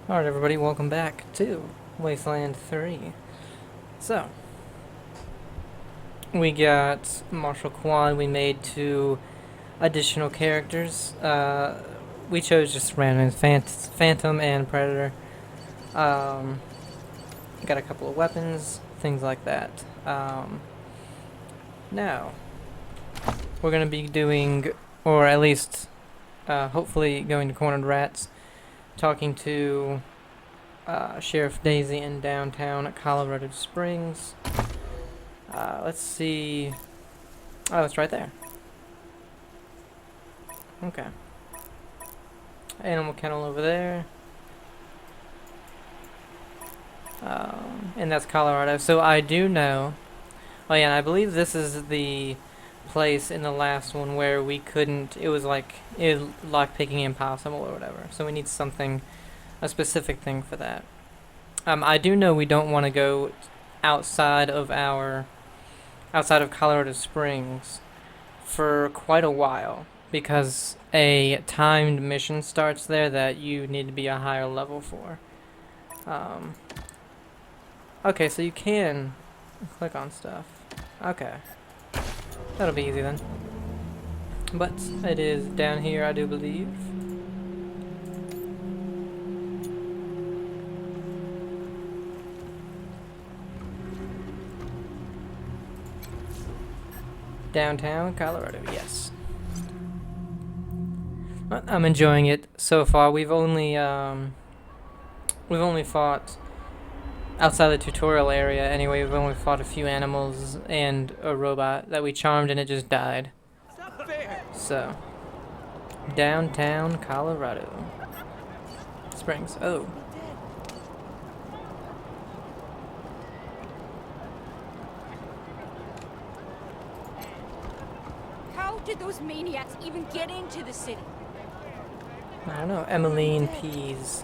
Alright, everybody, welcome back to Wasteland 3. So, we got Marshall Kwan, we made two additional characters. We chose just random Phantom and Predator. Um, got a couple of weapons, things like that. Now, we're going to be doing, or at least, hopefully going to Cornered Rats, talking to Sheriff Daisy in downtown Colorado Springs. Let's see. Oh, it's right there. Okay. Animal kennel over there. And that's Colorado. So I do know. Oh yeah, and I believe this is the place in the last one where we couldn't. It was like lockpicking impossible or whatever. So we need something, a specific thing for that. I do know we don't want to go outside of Colorado Springs for quite a while because a timed mission starts there that you need to be a higher level for. Okay, so you can click on stuff. Okay. That'll be easy then. But it is down here, I do believe. Downtown Colorado, yes. I'm enjoying it so far. We've only fought outside the tutorial area anyway. We've only fought a few animals and a robot that we charmed and it just died. So, downtown Colorado Springs. Oh. How did those maniacs even get into the city? I don't know. Emmeline Pease.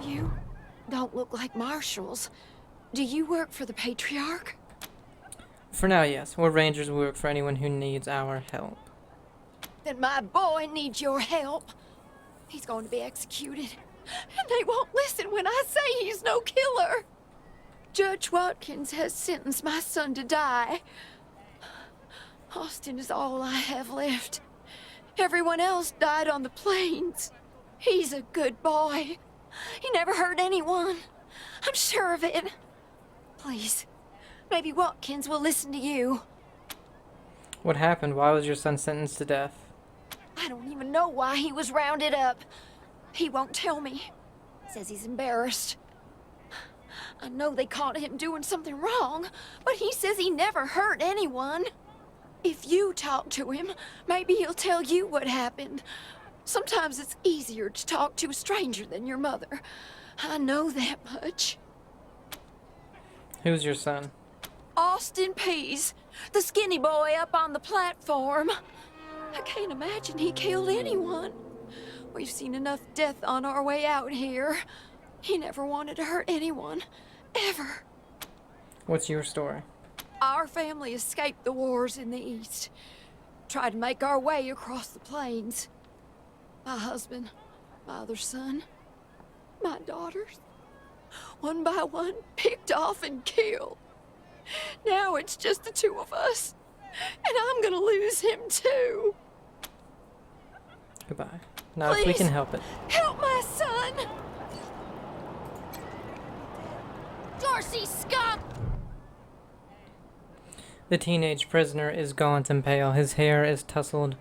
You don't look like marshals. Do you work for the Patriarch? For now, yes. We're rangers. We work for anyone who needs our help. Then my boy needs your help. He's going to be executed. And they won't listen when I say he's no killer. Judge Watkins has sentenced my son to die. Austin is all I have left. Everyone else died on the plains. He's a good boy. He never hurt anyone. I'm sure of it. Please, maybe Watkins will listen to you. What happened? Why was your son sentenced to death? I don't even know why he was rounded up. He won't tell me. Says he's embarrassed. I know they caught him doing something wrong, but he says he never hurt anyone. If you talk to him, maybe he'll tell you what happened. Sometimes it's easier to talk to a stranger than your mother. I know that much. Who's your son? Austin Pease, the skinny boy up on the platform. I can't imagine he killed anyone. We've seen enough death on our way out here. He never wanted to hurt anyone, ever. What's your story? Our family escaped the wars in the East. Tried to make our way across the plains. My husband, my other son, my daughters, one by one, picked off and killed. Now it's just the two of us, and I'm gonna lose him too. Goodbye. Now, if we can help it. Help my son! Dorsey scum! The teenage prisoner is gaunt and pale. His hair is tousled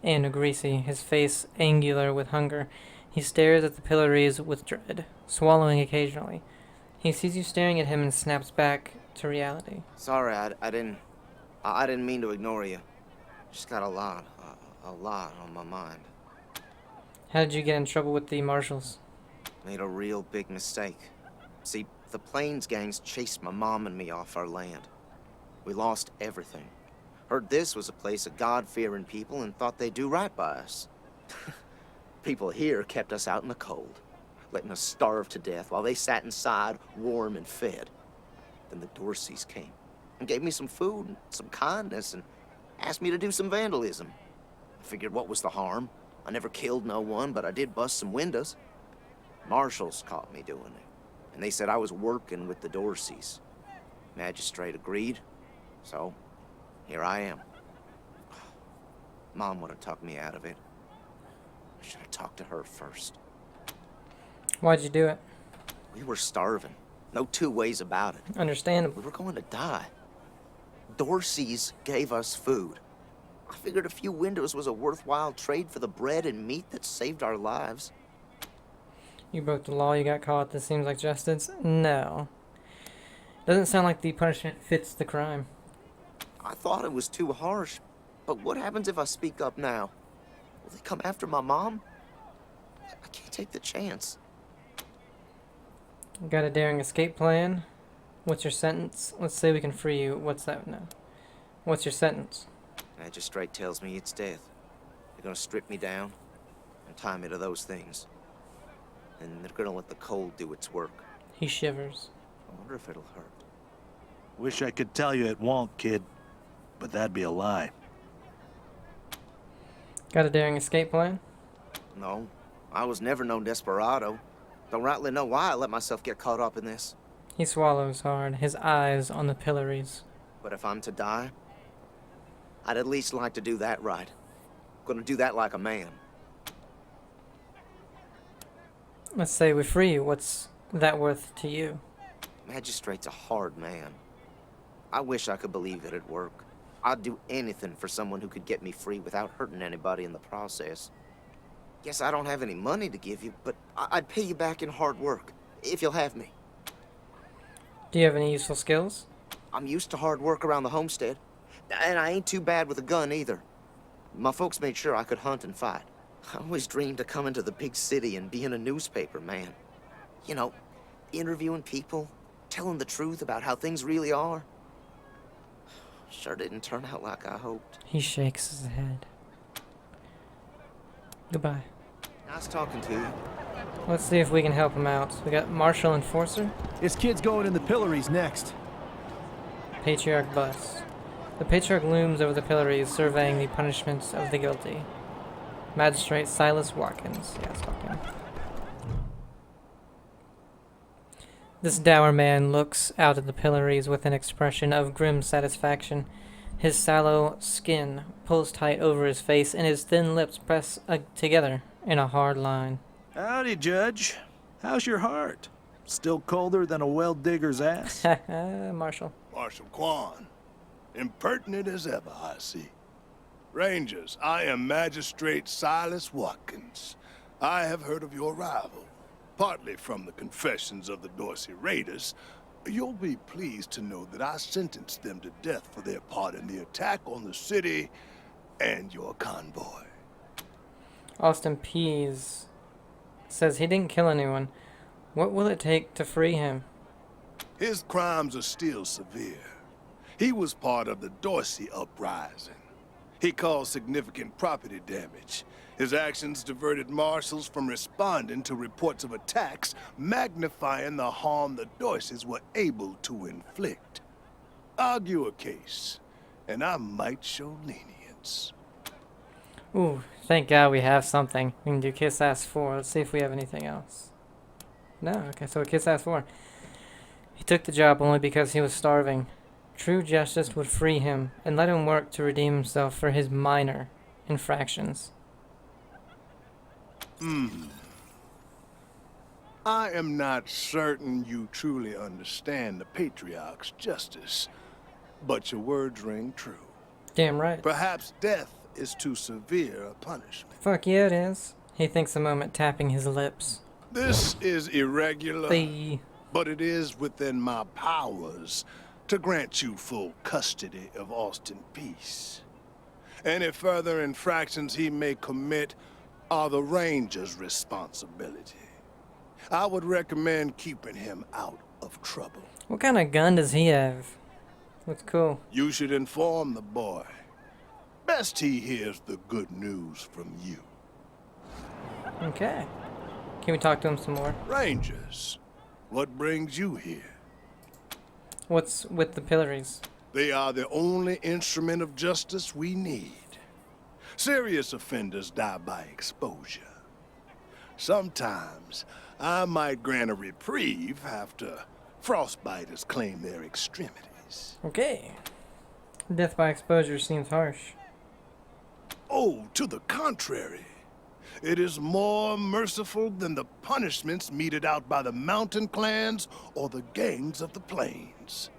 and greasy, his face angular with hunger. He stares at the pillories with dread, swallowing occasionally. He sees you staring at him and snaps back to reality. Sorry, I didn't mean to ignore you. Just got a lot on my mind. How did you get in trouble with the marshals? Made a real big mistake. See, the Plains gangs chased my mom and me off our land. We lost everything. Heard this was a place of God-fearing people and thought they'd do right by us. People here kept us out in the cold, letting us starve to death while they sat inside, warm and fed. Then the Dorseys came and gave me some food and some kindness and asked me to do some vandalism. I figured what was the harm? I never killed no one, but I did bust some windows. Marshals caught me doing it, and they said I was working with the Dorseys. Magistrate agreed, so here I am. Mom would have talked me out of it. I should have talked to her first. Why'd you do it? We were starving. No two ways about it. Understandable. We were going to die. Dorsey's gave us food. I figured a few windows was a worthwhile trade for the bread and meat that saved our lives. You broke the law, you got caught. This seems like justice? No. Doesn't sound like the punishment fits the crime. I thought it was too harsh, but what happens if I speak up now? Will they come after my mom? I can't take the chance. You got a daring escape plan? What's your sentence? Let's say we can free you. What's that? No. What's your sentence? Magistrate tells me it's death. They're gonna strip me down and tie me to those things. And they're gonna let the cold do its work. He shivers. I wonder if it'll hurt. Wish I could tell you it won't, kid. But that'd be a lie. Got a daring escape plan? No, I was never no desperado. Don't rightly know why I let myself get caught up in this. He swallows hard, his eyes on the pillories. But if I'm to die, I'd at least like to do that right. Gonna do that like a man. Let's say we free you. What's that worth to you? Magistrate's a hard man. I wish I could believe it'd work. I'd do anything for someone who could get me free without hurting anybody in the process. Guess I don't have any money to give you, but I'd pay you back in hard work, if you'll have me. Do you have any useful skills? I'm used to hard work around the homestead, and I ain't too bad with a gun either. My folks made sure I could hunt and fight. I always dreamed of coming to the big city and being a newspaper man. You know, interviewing people, telling the truth about how things really are. Sure didn't turn out like I hoped. He shakes his head. Goodbye. Nice talking to you. Let's see if we can help him out. We got Marshal Enforcer, This kid's going in the pillories next. Patriarch Bust. The Patriarch looms over the pillories, surveying the punishments of the guilty. Magistrate Silas Watkins. Yes, Watkins. This dour man looks out at the pillories with an expression of grim satisfaction. His sallow skin pulls tight over his face, and his thin lips press together in a hard line. Howdy, Judge. How's your heart? Still colder than a well digger's ass? Marshal. Marshal Quan. Impertinent as ever, I see. Rangers, I am Magistrate Silas Watkins. I have heard of your arrival, partly from the confessions of the Dorsey Raiders. You'll be pleased to know that I sentenced them to death for their part in the attack on the city and your convoy. Austin Pease says he didn't kill anyone. What will it take to free him? His crimes are still severe. He was part of the Dorsey uprising. He caused significant property damage. His actions diverted marshals from responding to reports of attacks, magnifying the harm the Dorseys were able to inflict. Argue a case, and I might show lenience. Ooh, thank God we have something. We can do Kiss Ass 4. Let's see if we have anything else. No, okay, so Kiss Ass 4. He took the job only because he was starving. True justice would free him and let him work to redeem himself for his minor infractions. I am not certain you truly understand the Patriarch's justice, but your words ring true. Damn right. Perhaps death is too severe a punishment. Fuck yeah, it is. He thinks a moment, tapping his lips. This is irregular, The but it is within my powers to grant you full custody of Austin Peace. Any further infractions he may commit are the Ranger's responsibility. I would recommend keeping him out of trouble. What kind of gun does he have? Looks cool. You should inform the boy. Best he hears the good news from you. Okay. Can we talk to him some more? Rangers, what brings you here? What's with the pillories? They are the only instrument of justice we need. Serious offenders die by exposure. Sometimes I might grant a reprieve after frostbiters claim their extremities. Okay. Death by exposure seems harsh. Oh, to the contrary. It is more merciful than the punishments meted out by the mountain clans or the gangs of the plains.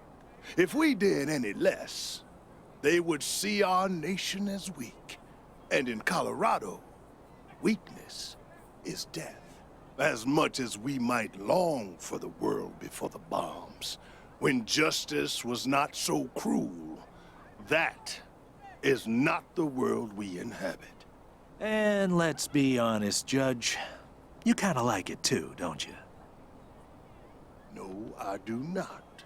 If we did any less, they would see our nation as weak. And in Colorado, weakness is death. As much as we might long for the world before the bombs, when justice was not so cruel, that is not the world we inhabit. And let's be honest, Judge. You kinda like it too, don't you? No, I do not.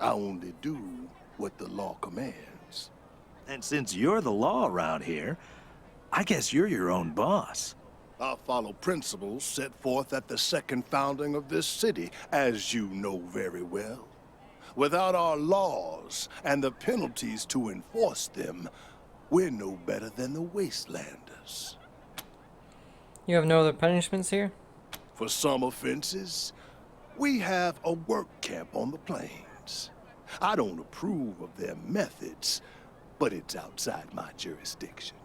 I only do what the law commands. And since you're the law around here, I guess you're your own boss. I follow principles set forth at the second founding of this city, as you know very well. Without our laws and the penalties to enforce them, we're no better than the Wastelanders. You have no other punishments here? For some offenses, we have a work camp on the plains. I don't approve of their methods, but it's outside my jurisdiction.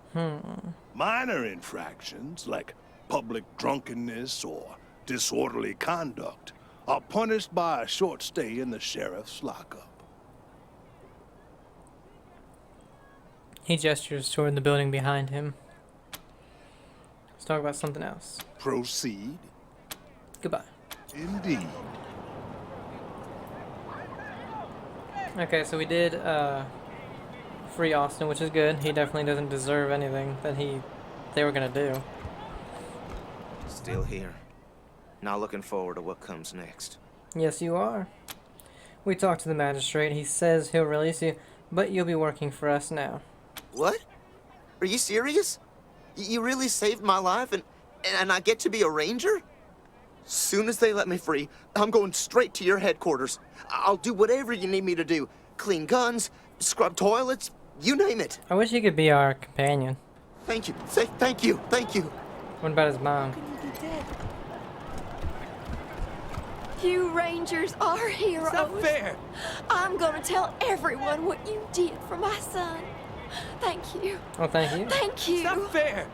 Minor infractions, like public drunkenness or disorderly conduct, are punished by a short stay in the sheriff's lockup. He gestures toward the building behind him. Let's talk about something else. Proceed. Goodbye. Indeed. Okay, so we did free Austin, which is good. He definitely doesn't deserve anything that they were gonna do. Still here. Not looking forward to what comes next. Yes, you are. We talked to the magistrate. He says he'll release you, but you'll be working for us now. What? Are you serious? You really saved my life and I get to be a ranger? Soon as they let me free, I'm going straight to your headquarters. I'll do whatever you need me to do. Clean guns, scrub toilets, you name it. I wish he could be our companion. Thank you. Thank you. Thank you. What about his mom? You Rangers are heroes. It's not fair. I'm gonna tell everyone what you did for my son. Thank you. Oh, thank you. Thank you. It's not fair.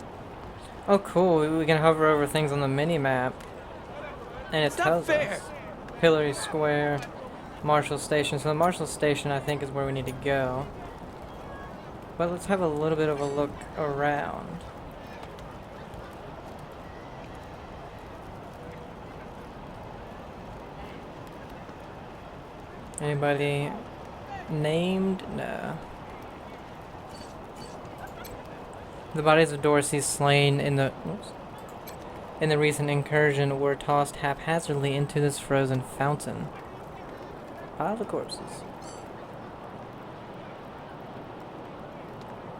Oh, cool. We can hover over things on the mini-map. And it It's not tells fair. us. Hillary Square, Marshall Station. So the Marshall Station, I think, is where we need to go. But let's have a little bit of a look around. Anybody named? No. The bodies of Dorsey slain in the recent incursion were tossed haphazardly into this frozen fountain. Pile of corpses.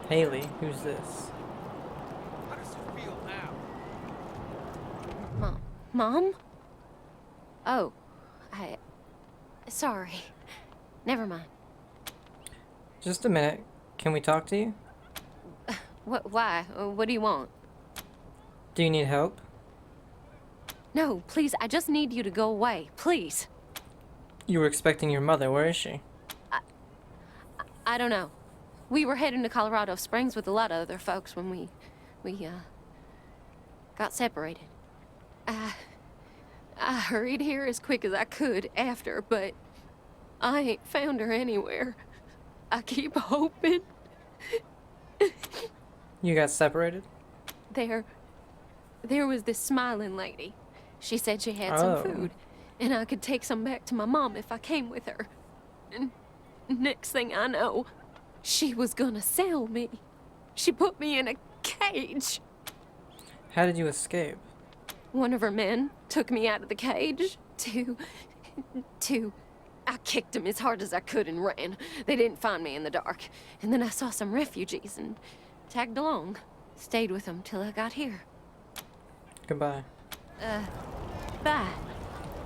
Haley, who's this? How does it feel now? Mom? Oh, sorry. Never mind. Just a minute. Can we talk to you? Why? What do you want? Do you need help? No, please, I just need you to go away. Please. You were expecting your mother. Where is she? I don't know. We were heading to Colorado Springs with a lot of other folks when we got separated. I hurried here as quick as I could after, but I ain't found her anywhere. I keep hoping. You got separated? There was this smiling lady. She said she had Oh. some food, and I could take some back to my mom if I came with her. And next thing I know, she was gonna sell me. She put me in a cage. How did you escape? One of her men took me out of the cage I kicked him as hard as I could and ran. They didn't find me in the dark. And then I saw some refugees and tagged along. Stayed with them till I got here. Goodbye. Bye.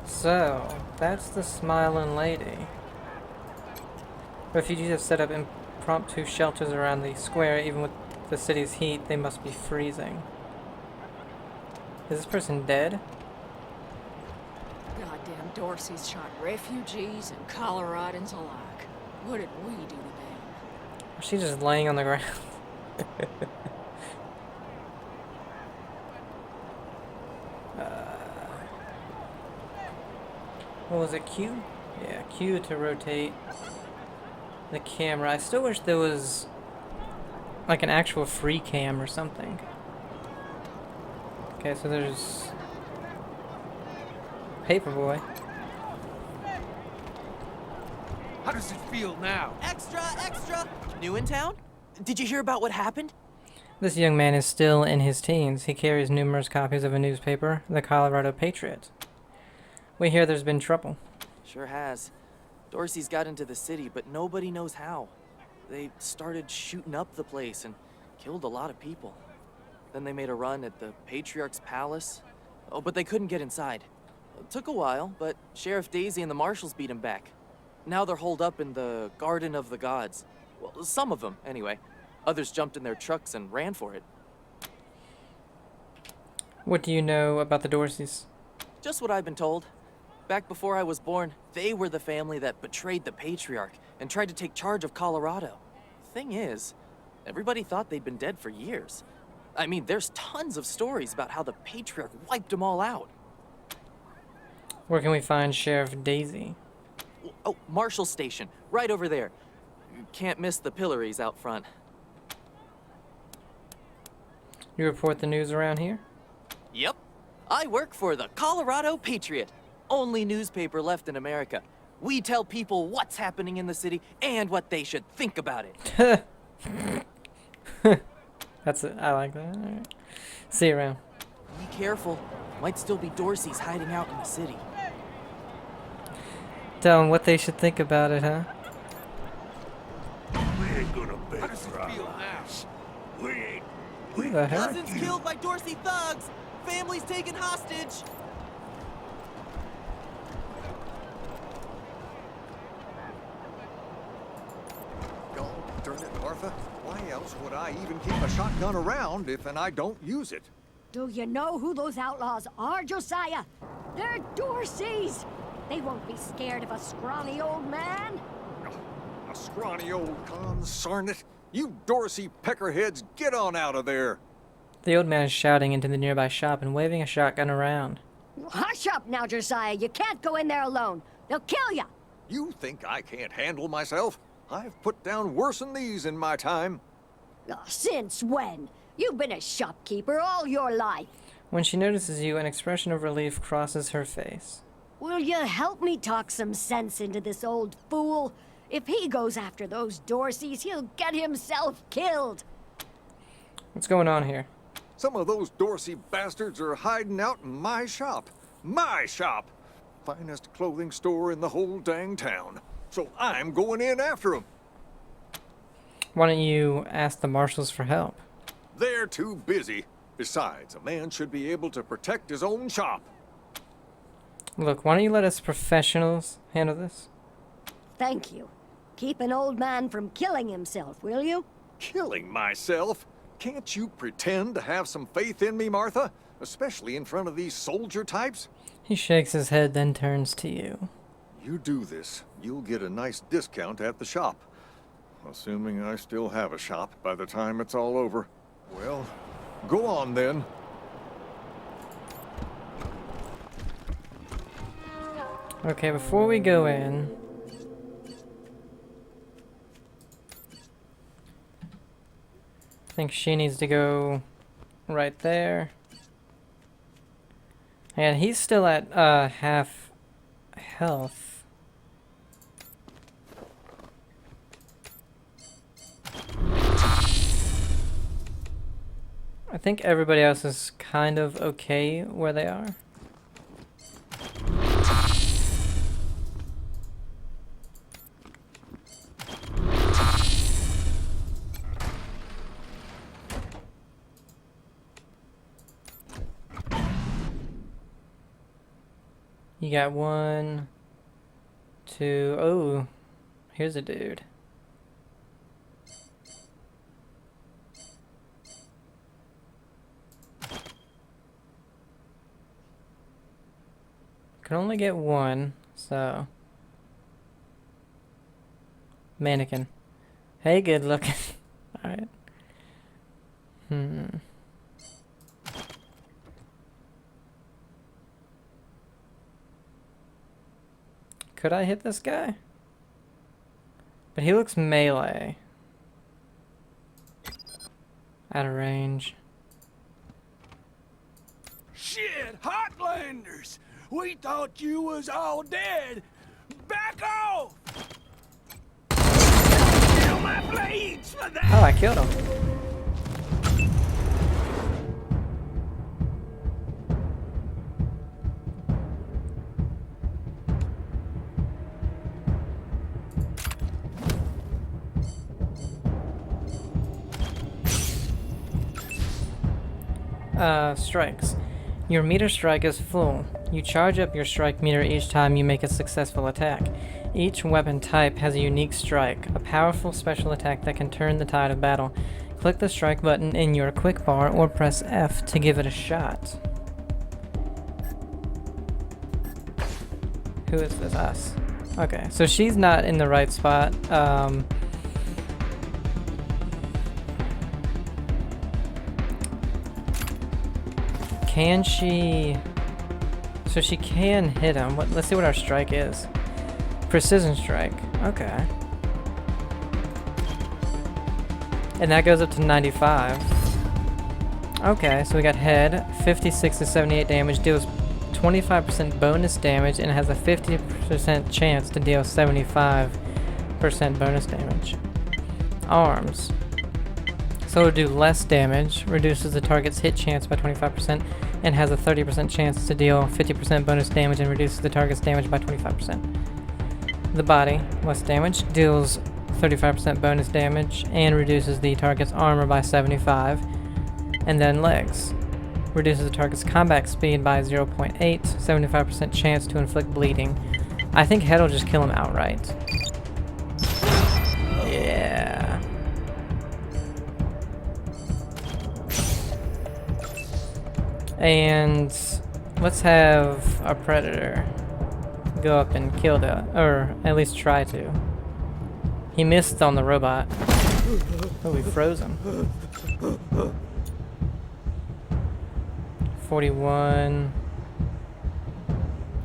So, that's the smiling lady. Refugees have set up impromptu shelters around the square. Even with the city's heat, they must be freezing. Is this person dead? Goddamn Dorsey's shot refugees and Coloradans alike. What did we do to them? Or is she just laying on the ground? What was it, Q? Yeah, Q to rotate the camera. I still wish there was like an actual free cam or something. Okay, so there's Paperboy. How does it feel now? Extra, extra! New in town? Did you hear about what happened? This young man is still in his teens. He carries numerous copies of a newspaper, the Colorado Patriot. We hear there's been trouble. Sure has. Dorsey's got into the city, but nobody knows how. They started shooting up the place and killed a lot of people. Then they made a run at the Patriarch's palace. Oh, but they couldn't get inside. It took a while, but Sheriff Daisy and the marshals beat him back. Now they're holed up in the Garden of the Gods. Well, some of them, anyway. Others jumped in their trucks and ran for it. What do you know about the Dorseys? Just what I've been told. Back before I was born, they were the family that betrayed the Patriarch and tried to take charge of Colorado. Thing is, everybody thought they'd been dead for years. I mean, there's tons of stories about how the Patriarch wiped them all out. Where can we find Sheriff Daisy? Oh, Marshal Station, right over there. You can't miss the pillories out front. You report the news around here? Yep. I work for the Colorado Patriot. Only newspaper left in America. We tell people what's happening in the city and what they should think about it. That's it. I like that. All right. See you around. Be careful. Might still be Dorsey's hiding out in the city. Tell them what they should think about it, huh? We ain't gonna beg How does it for our feel now? lives. We ain't. Who the heck? Cousins killed by Dorsey thugs. Families taken hostage. God darn it, Martha. Why else would I even keep a shotgun around if and I don't use it? Do you know who those outlaws are, Josiah? They're Dorseys! They won't be scared of a scrawny old man. A scrawny old consarn it. You Dorsey peckerheads, get on out of there. The old man is shouting into the nearby shop and waving a shotgun around. Hush up now, Josiah. You can't go in there alone. They'll kill you. You think I can't handle myself? I've put down worse than these in my time. Since when? You've been a shopkeeper all your life. When she notices you, an expression of relief crosses her face. Will you help me talk some sense into this old fool? If he goes after those Dorseys, he'll get himself killed. What's going on here? Some of those Dorsey bastards are hiding out in my shop. My shop! Finest clothing store in the whole dang town. So I'm going in after them. Why don't you ask the marshals for help? They're too busy. Besides, a man should be able to protect his own shop. Look, why don't you let us professionals handle this? Thank you. Keep an old man from killing himself, will you? Killing myself? Can't you pretend to have some faith in me, Martha? Especially in front of these soldier types? He shakes his head, then turns to you. You do this, you'll get a nice discount at the shop. Assuming I still have a shop by the time it's all over. Well, go on then. Okay, before we go in... I think she needs to go right there. And he's still at half health. I think everybody else is kind of okay where they are. You got 1, 2, oh, here's a dude. Can only get one, so. Mannequin. Hey, good looking. Alright. Could I hit this guy? But he looks melee. Out of range. Shit, Heartlanders! We thought you was all dead! Back off! Kill my blades for that! Oh, I killed him. Strikes. Your meter strike is full. You charge up your strike meter each time you make a successful attack. Each weapon type has a unique strike, a powerful special attack that can turn the tide of battle. Click the strike button in your quick bar or press F to give it a shot. Who is this? Us. Okay, so she's not in the right spot. Can she... So she can hit him. Let's see what our strike is. Precision strike. Okay. And that goes up to 95. Okay, so we got head. 56 to 78 damage. Deals 25% bonus damage and has a 50% chance to deal 75% bonus damage. Arms. So it'll do less damage, reduces the target's hit chance by 25%, and has a 30% chance to deal 50% bonus damage and reduces the target's damage by 25%. The body, less damage, deals 35% bonus damage and reduces the target's armor by 75. And then legs. Reduces the target's combat speed by 0.8, 75% chance to inflict bleeding. I think head will just kill him outright. Yeah. And let's have a predator go up and kill the, or at least try to. He missed on the robot. Oh, we froze him. 41.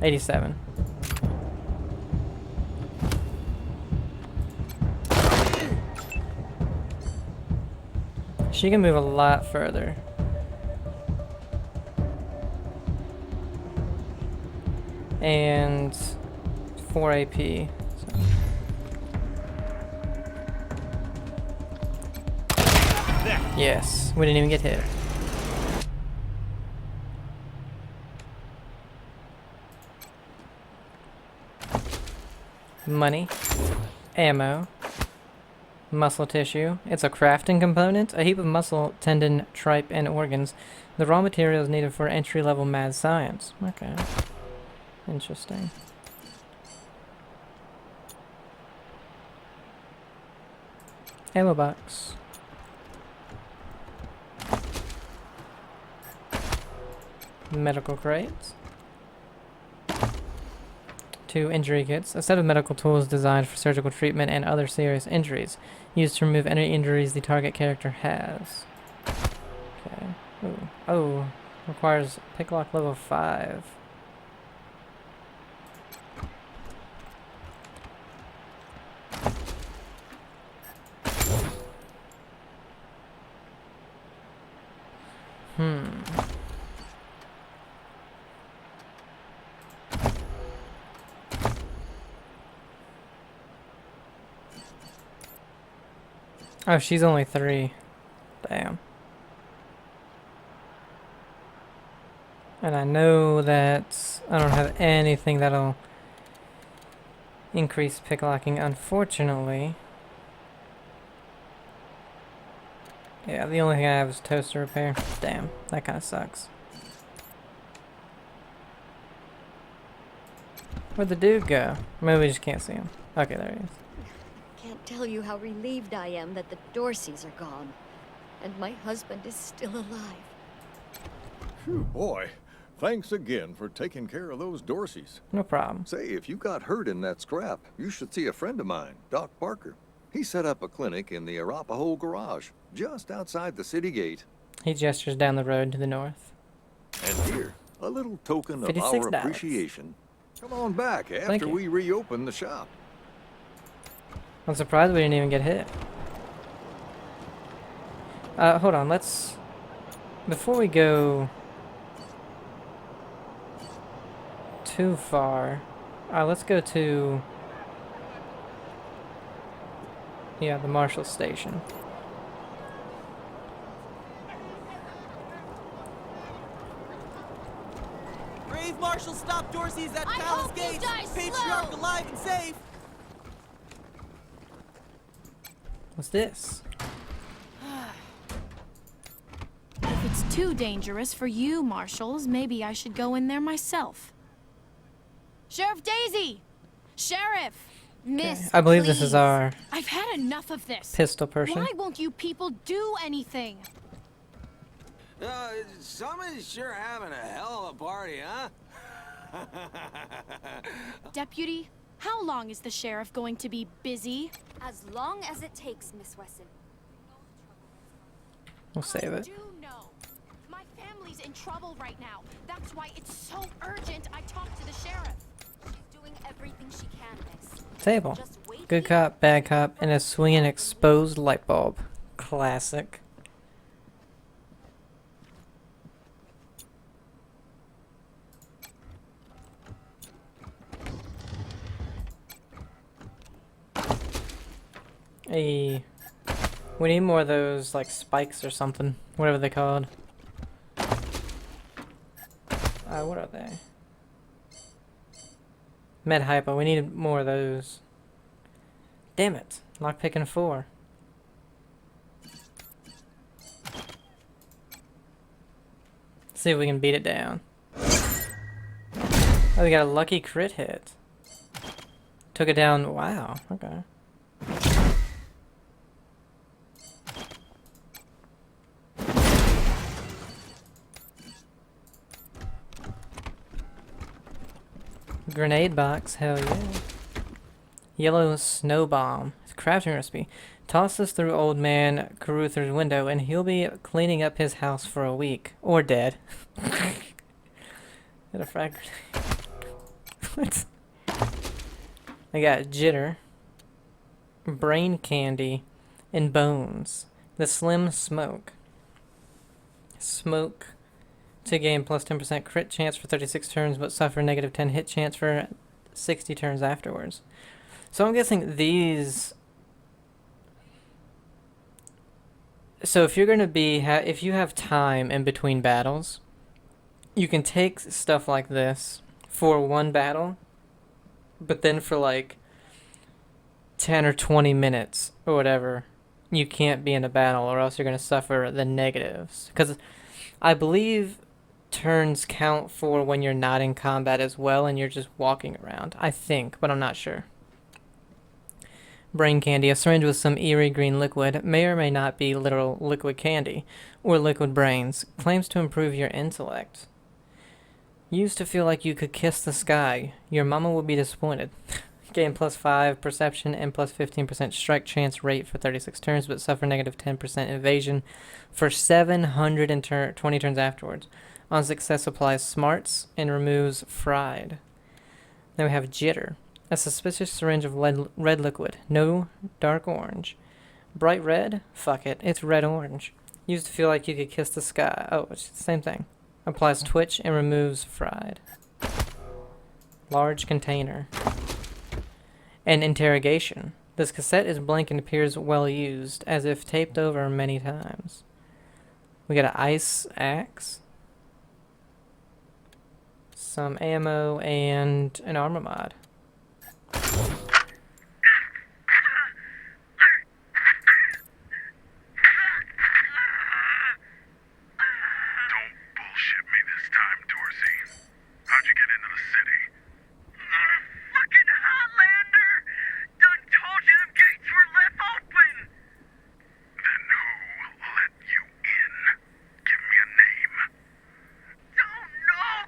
87. She can move a lot further. And 4 AP. So. Yes, we didn't even get hit. Money, ammo, muscle tissue. It's a crafting component. A heap of muscle, tendon, tripe, and organs. The raw materials needed for entry-level mad science. Okay. Interesting. Ammo box. Medical crates. 2 injury kits. A set of medical tools designed for surgical treatment and other serious injuries. Used to remove any injuries the target character has. Okay. Ooh. Oh. Requires picklock level 5. Oh, she's only 3. Damn. And I know that I don't have anything that'll increase picklocking, unfortunately. Yeah, the only thing I have is toaster repair. Damn, that kind of sucks. Where'd the dude go? Maybe we just can't see him. Okay, there he is. Can't tell you how relieved I am that the Dorseys are gone. And my husband is still alive. Phew, boy. Thanks again for taking care of those Dorseys. No problem. Say, if you got hurt in that scrap, you should see a friend of mine, Doc Parker. He set up a clinic in the Arapahoe garage, just outside the city gate. He gestures down the road to the north. And here, a little token of $56. our appreciation. Come on back Thank after you. we reopen the shop. I'm surprised we didn't even get hit. Hold on, let's... Before we go too far, let's go to... Yeah, the Marshal Station. Brave Marshal stopped Dorsey's at I Palace hope you Gates. die Patriarch slow. alive and safe. What's this? If it's too dangerous for you, Marshals, maybe I should go in there myself. Sheriff Daisy! Sheriff! Miss, I believe this please. is our I've had enough of this. pistol person. Why won't you people do anything? Somebody's sure having a hell of a party, huh? Deputy, how long is the sheriff going to be busy? As long as it takes, Miss Wesson. We'll save I it. do know. My family's in trouble right now. That's why it's so urgent I talk to the sheriff. She's doing everything she can, Miss. Table. Just wait Good here. cop, bad cop, and a swinging exposed light bulb. Classic. Hey, we need more of those, like, spikes or something. Whatever they're called. What are they? Med hypo. We need more of those. Damn it. Lockpicking 4. See if we can beat it down. Oh, we got a lucky crit hit. Took it down. Wow. Okay. Grenade box, hell yeah. Yellow snow bomb. It's a crafting recipe. Toss this through old man Caruther's window and he'll be cleaning up his house for a week. Or dead. Got a frag grenade. What? I got jitter. Brain candy. And bones. The slim smoke. Smoke. To gain plus 10% crit chance for 36 turns, but suffer negative 10 hit chance for 60 turns afterwards. So I'm guessing these... So if you're going to be... if you have time in between battles, you can take stuff like this for one battle, but then for like 10 or 20 minutes or whatever, you can't be in a battle or else you're going to suffer the negatives. Because I believe... turns count for when you're not in combat as well and you're just walking around. I think, but I'm not sure. Brain candy, a syringe with some eerie green liquid, may or may not be literal liquid candy, or liquid brains, claims to improve your intellect. Used to feel like you could kiss the sky. Your mama would be disappointed. Gain plus 5 perception and plus 15% strike chance rate for 36 turns, but suffer negative 10% evasion for 720 turns afterwards. On success, applies smarts and removes fried. Then we have jitter. A suspicious syringe of red liquid. No dark orange. Bright red? Fuck it. It's red orange. Used to feel like you could kiss the sky. Oh, it's the same thing. Applies twitch and removes fried. Large container. An interrogation. This cassette is blank and appears well used, as if taped over many times. We got an ice axe. Some ammo and an armor mod. Don't bullshit me this time, Dorsey. How'd you get into the city? Fucking Highlander! Done told you them gates were left open! Then who let you in? Give me a name. Don't know,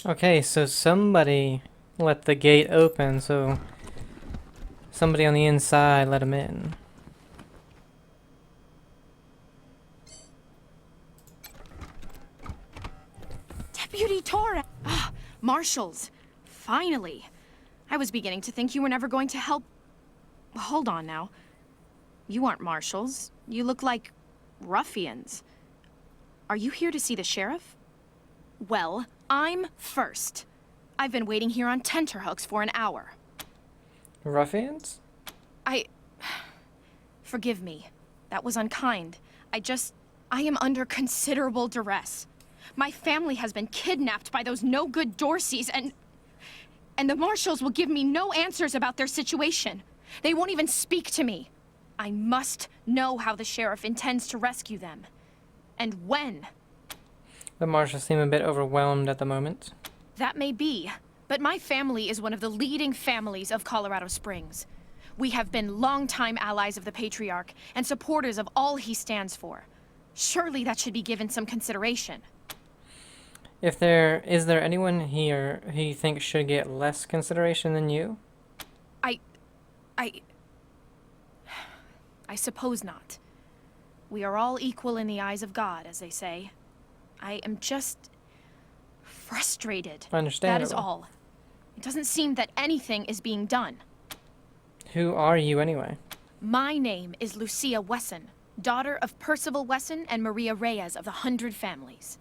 Okay, so somebody let the gate open, so somebody on the inside let him in. Deputy Torres! Ah, Marshals. Finally. I was beginning to think you were never going to help. Hold on now. You aren't marshals. You look like ruffians. Are you here to see the sheriff? Well, I'm first. I've been waiting here on tenterhooks for an hour. Ruffians? Forgive me. That was unkind. I am under considerable duress. My family has been kidnapped by those no-good Dorseys, and the marshals will give me no answers about their situation. They won't even speak to me. I must know how the sheriff intends to rescue them. And when. The marshals seem a bit overwhelmed at the moment. That may be, but my family is one of the leading families of Colorado Springs. We have been longtime allies of the Patriarch and supporters of all he stands for. Surely that should be given some consideration. Is there anyone here who you think should get less consideration than you? I suppose not. We are all equal in the eyes of God, as they say. I am just frustrated. Understandable. That is all. It doesn't seem that anything is being done. Who are you anyway? My name is Lucia Wesson, daughter of Percival Wesson and Maria Reyes of the 100 Families.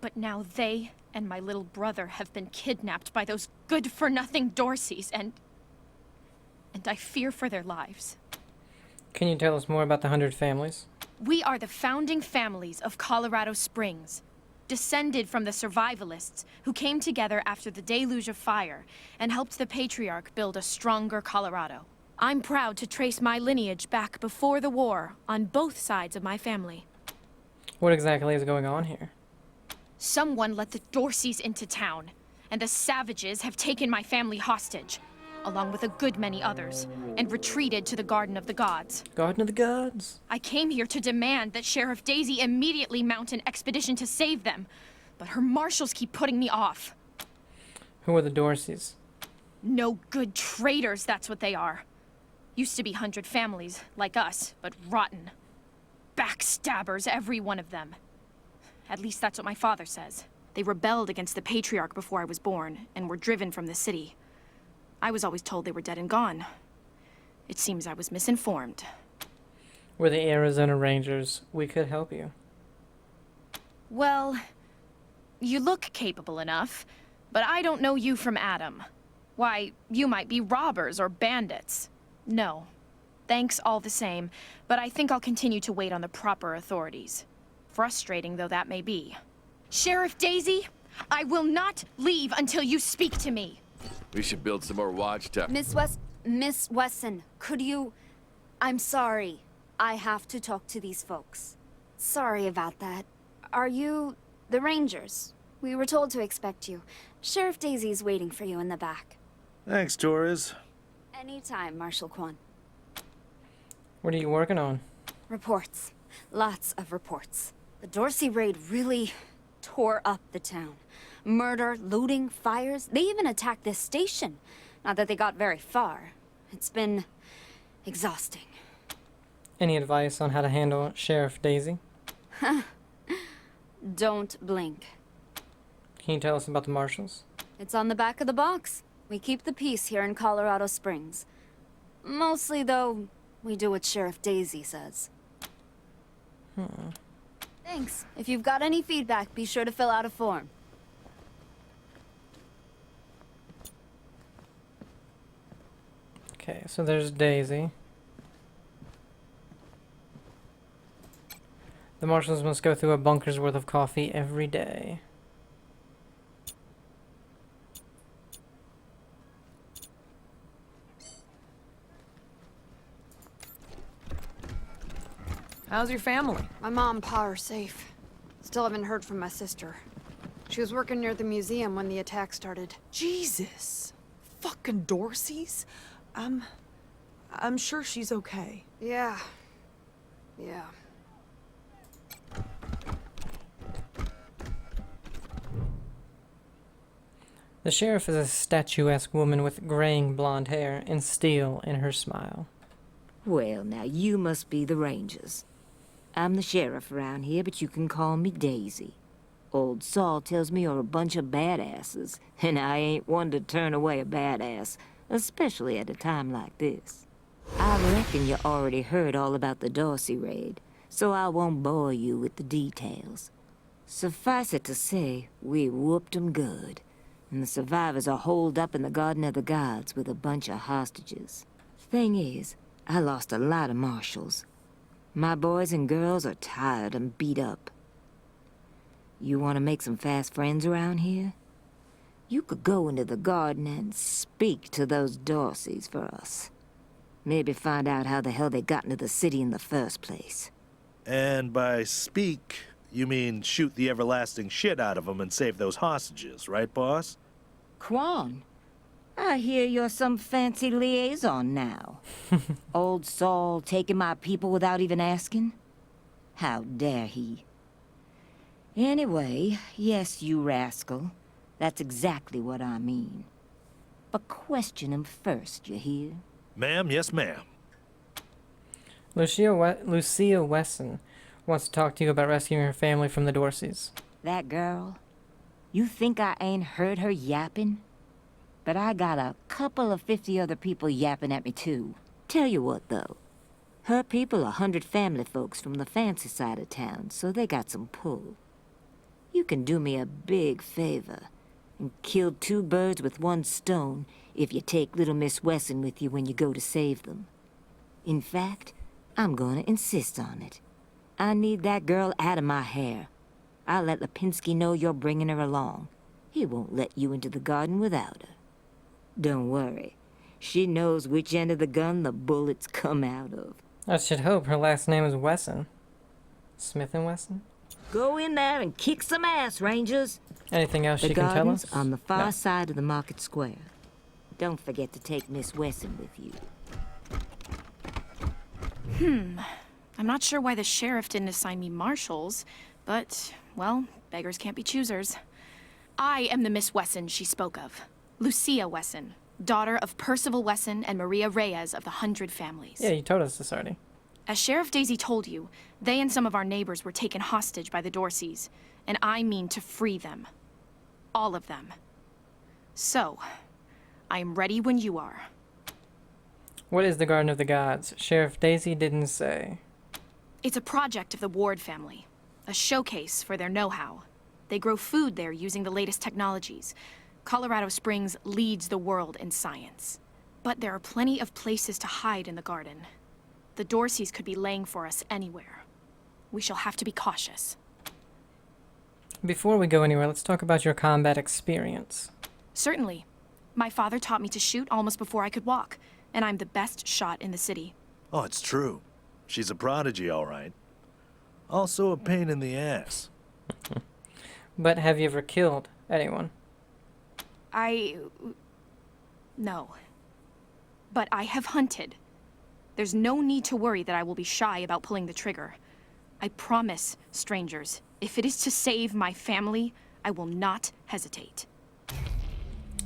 But now they and my little brother have been kidnapped by those good-for-nothing Dorseys, and I fear for their lives. Can you tell us more about the 100 Families? We are the founding families of Colorado Springs, descended from the survivalists who came together after the deluge of fire and helped the Patriarch build a stronger Colorado. I'm proud to trace my lineage back before the war on both sides of my family. What exactly is going on here? Someone let the Dorseys into town, and the savages have taken my family hostage, along with a good many others, and retreated to the Garden of the Gods. Garden of the Gods? I came here to demand that Sheriff Daisy immediately mount an expedition to save them, but her marshals keep putting me off. Who are the Dorseys? No good traitors, that's what they are. Used to be 100 families, like us, but rotten. Backstabbers, every one of them. At least that's what my father says. They rebelled against the Patriarch before I was born, and were driven from the city. I was always told they were dead and gone. It seems I was misinformed. We're the Arizona Rangers. We could help you. Well, you look capable enough, but I don't know you from Adam. Why, you might be robbers or bandits. No. Thanks all the same, but I think I'll continue to wait on the proper authorities. Frustrating though that may be. Sheriff Daisy, I will not leave until you speak to me. We should build some more watchtowers. Miss Wesson, could you... I'm sorry. I have to talk to these folks. Sorry about that. Are you the Rangers? We were told to expect you. Sheriff Daisy's waiting for you in the back. Thanks, Torres. Anytime, Marshal Quan. What are you working on? Reports. Lots of reports. The Dorsey raid really tore up the town. Murder, looting, fires. They even attacked this station. Not that they got very far. It's been exhausting. Any advice on how to handle Sheriff Daisy? Don't blink. Can you tell us about the marshals? It's on the back of the box. We keep the peace here in Colorado Springs. Mostly, though, we do what Sheriff Daisy says. Thanks. If you've got any feedback, be sure to fill out a form. Okay, so there's Daisy. The marshals must go through a bunker's worth of coffee every day. How's your family? My mom and pa are safe. Still haven't heard from my sister. She was working near the museum when the attack started. Jesus. Fucking Dorseys? I'm sure she's okay. Yeah. The sheriff is a statuesque woman with graying blonde hair and steel in her smile. Well, now you must be the Rangers. I'm the sheriff around here, but you can call me Daisy. Old Saul tells me you're a bunch of badasses, and I ain't one to turn away a badass, especially at a time like this. I reckon you already heard all about the Dorsey raid, so I won't bore you with the details. Suffice it to say, we whooped 'em good, and the survivors are holed up in the Garden of the Gods with a bunch of hostages. Thing is, I lost a lot of marshals. My boys and girls are tired and beat up. You want to make some fast friends around here? You could go into the garden and speak to those Dorseys for us. Maybe find out how the hell they got into the city in the first place. And by speak, you mean shoot the everlasting shit out of them and save those hostages, right, boss? Quan, I hear you're some fancy liaison now. Old Saul taking my people without even asking? How dare he? Anyway, yes, you rascal. That's exactly what I mean. But question him first, you hear? Ma'am, yes, ma'am. Lucia Wesson wants to talk to you about rescuing her family from the Dorseys. That girl? You think I ain't heard her yapping? But I got a couple of 50 other people yapping at me, too. Tell you what, though. Her people are 100 family folks from the fancy side of town, so they got some pull. You can do me a big favor and kill 2 birds with 1 stone if you take little Miss Wesson with you when you go to save them. In fact, I'm gonna insist on it. I need that girl out of my hair. I'll let Lipinski know you're bringing her along. He won't let you into the garden without her. Don't worry. She knows which end of the gun the bullets come out of. I should hope her last name is Wesson. Smith and Wesson? Go in there and kick some ass, Rangers. Anything else she can tell us? The garden's on the far No. side of the market square. Don't forget to take Miss Wesson with you. I'm not sure why the sheriff didn't assign me marshals, but, well, beggars can't be choosers. I am the Miss Wesson she spoke of. Lucia Wesson, daughter of Percival Wesson and Maria Reyes of the 100 Families. Yeah, you told us this already. As Sheriff Daisy told you, they and some of our neighbors were taken hostage by the Dorseys, and I mean to free them. All of them. So, I am ready when you are. What is the Garden of the Gods? Sheriff Daisy didn't say. It's a project of the Ward family, a showcase for their know-how. They grow food there using the latest technologies. Colorado Springs leads the world in science. But there are plenty of places to hide in the garden. The Dorseys could be laying for us anywhere. We shall have to be cautious. Before we go anywhere, let's talk about your combat experience. Certainly. My father taught me to shoot almost before I could walk, and I'm the best shot in the city. Oh, it's true. She's a prodigy, all right. Also a pain in the ass. But have you ever killed anyone? No. But I have hunted. There's no need to worry that I will be shy about pulling the trigger. I promise, strangers, if it is to save my family, I will not hesitate.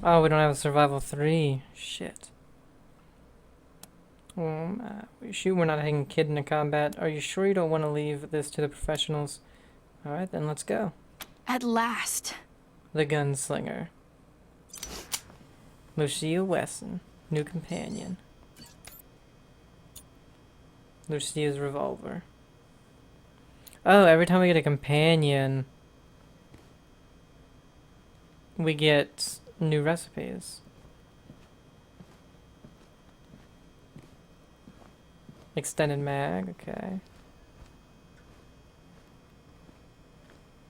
Oh, we don't have a survival 3. Shit. Shoot, we're not taking kid into combat. Are you sure you don't want to leave this to the professionals? Alright, then let's go. At last. The Gunslinger. Lucia Wesson, new companion. Lucia's revolver. Oh, every time we get a companion, we get new recipes. Extended mag, okay.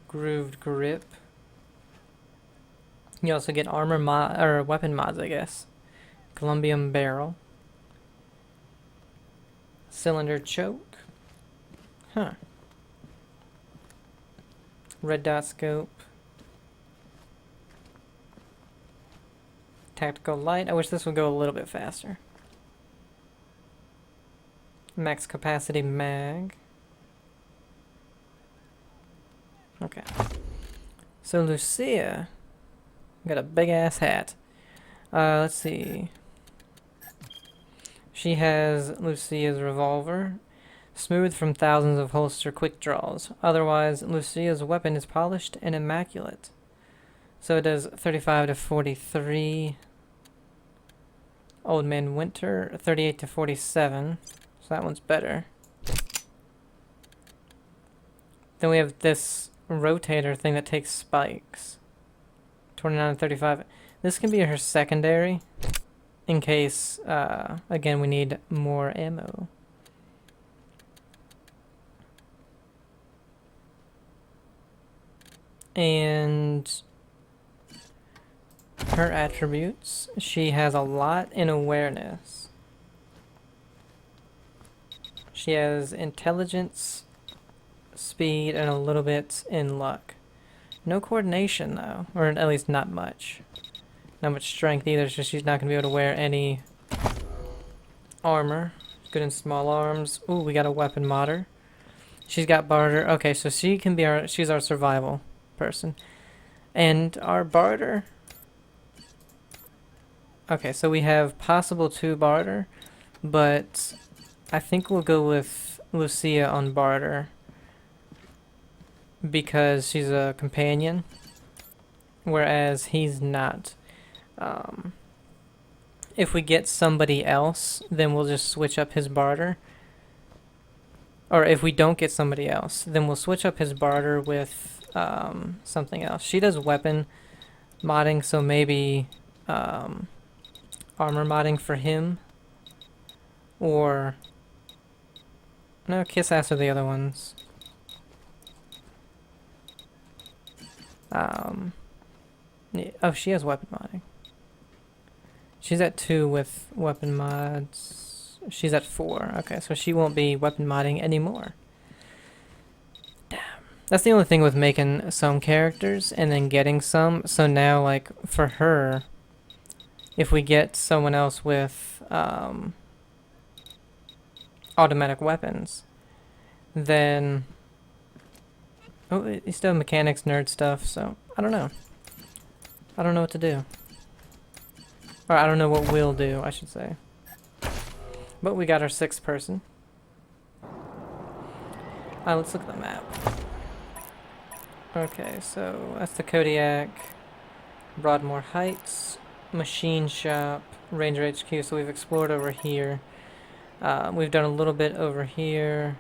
Grooved grip. You also get armor mod or weapon mods, I guess. Columbium barrel. Cylinder choke. Huh. Red dot scope. Tactical light. I wish this would go a little bit faster. Max capacity mag. Okay. So Lucia Got a big ass hat. Let's see. She has Lucia's revolver, smooth from thousands of holster quick draws. Otherwise, Lucia's weapon is polished and immaculate. So it does 35 to 43. Old Man Winter, 38 to 47. So that one's better. Then we have this rotator thing that takes spikes. 29 to 35. This can be her secondary. In case, again, we need more ammo. And her attributes, she has a lot in awareness. She has intelligence, speed, and a little bit in luck. No coordination though, or at least not much. Not much strength either, so she's not going to be able to wear any armor. Good in small arms. Ooh, we got a weapon modder. She's got barter. Okay, so she can be she's our survival person. And our barter. Okay, so we have possible 2 barter, but I think we'll go with Lucia on barter because she's a companion, whereas he's not. If we get somebody else, then we'll just switch up his barter. Or if we don't get somebody else, then we'll switch up his barter with something else. She does weapon modding, so maybe armor modding for him. Or no, kiss ass are the other ones. Yeah, oh, she has weapon modding. She's at 2 with weapon mods. She's at 4. Okay, so she won't be weapon modding anymore. Damn. That's the only thing with making some characters and then getting some. So now, like, for her, if we get someone else with automatic weapons, then... Oh, you still have mechanics, nerd stuff, so I don't know. I don't know what to do. Or I don't know what we'll do, I should say. But we got our 6th person. Let's look at the map. Okay, so that's the Kodiak, Broadmoor Heights, Machine Shop, Ranger HQ, so we've explored over here. We've done a little bit over here.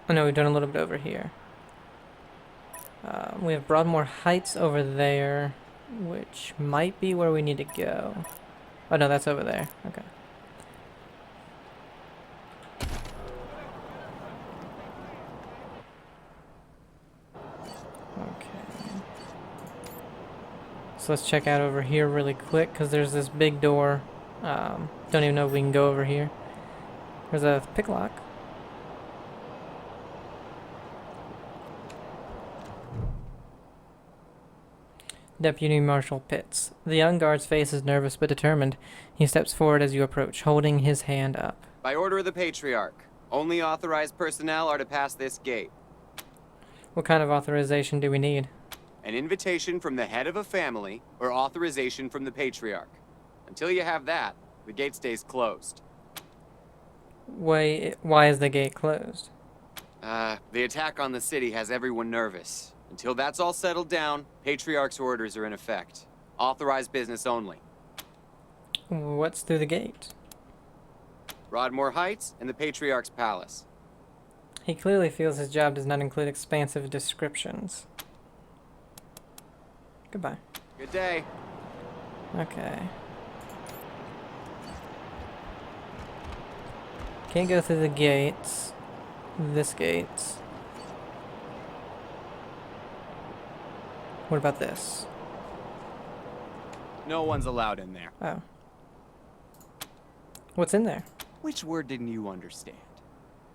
Oh no, we've done a little bit over here. We have Broadmoor Heights over there, which might be where we need to go. Oh no, that's over there. Okay. Okay. So let's check out over here really quick, because there's this big door. Don't even know if we can go over here. There's a picklock. Deputy Marshal Pitts. The young guard's face is nervous but determined. He steps forward as you approach, holding his hand up. By order of the Patriarch, only authorized personnel are to pass this gate. What kind of authorization do we need? An invitation from the head of a family or authorization from the Patriarch. Until you have that, the gate stays closed. Why is the gate closed? The attack on the city has everyone nervous. Until that's all settled down, Patriarch's orders are in effect. Authorized business only. What's through the gate? Broadmoor Heights and the Patriarch's Palace. He clearly feels his job does not include expansive descriptions. Goodbye. Good day. Okay. Can't go through the gates. This gate. What about this? No one's allowed in there. Oh. What's in there? Which word didn't you understand?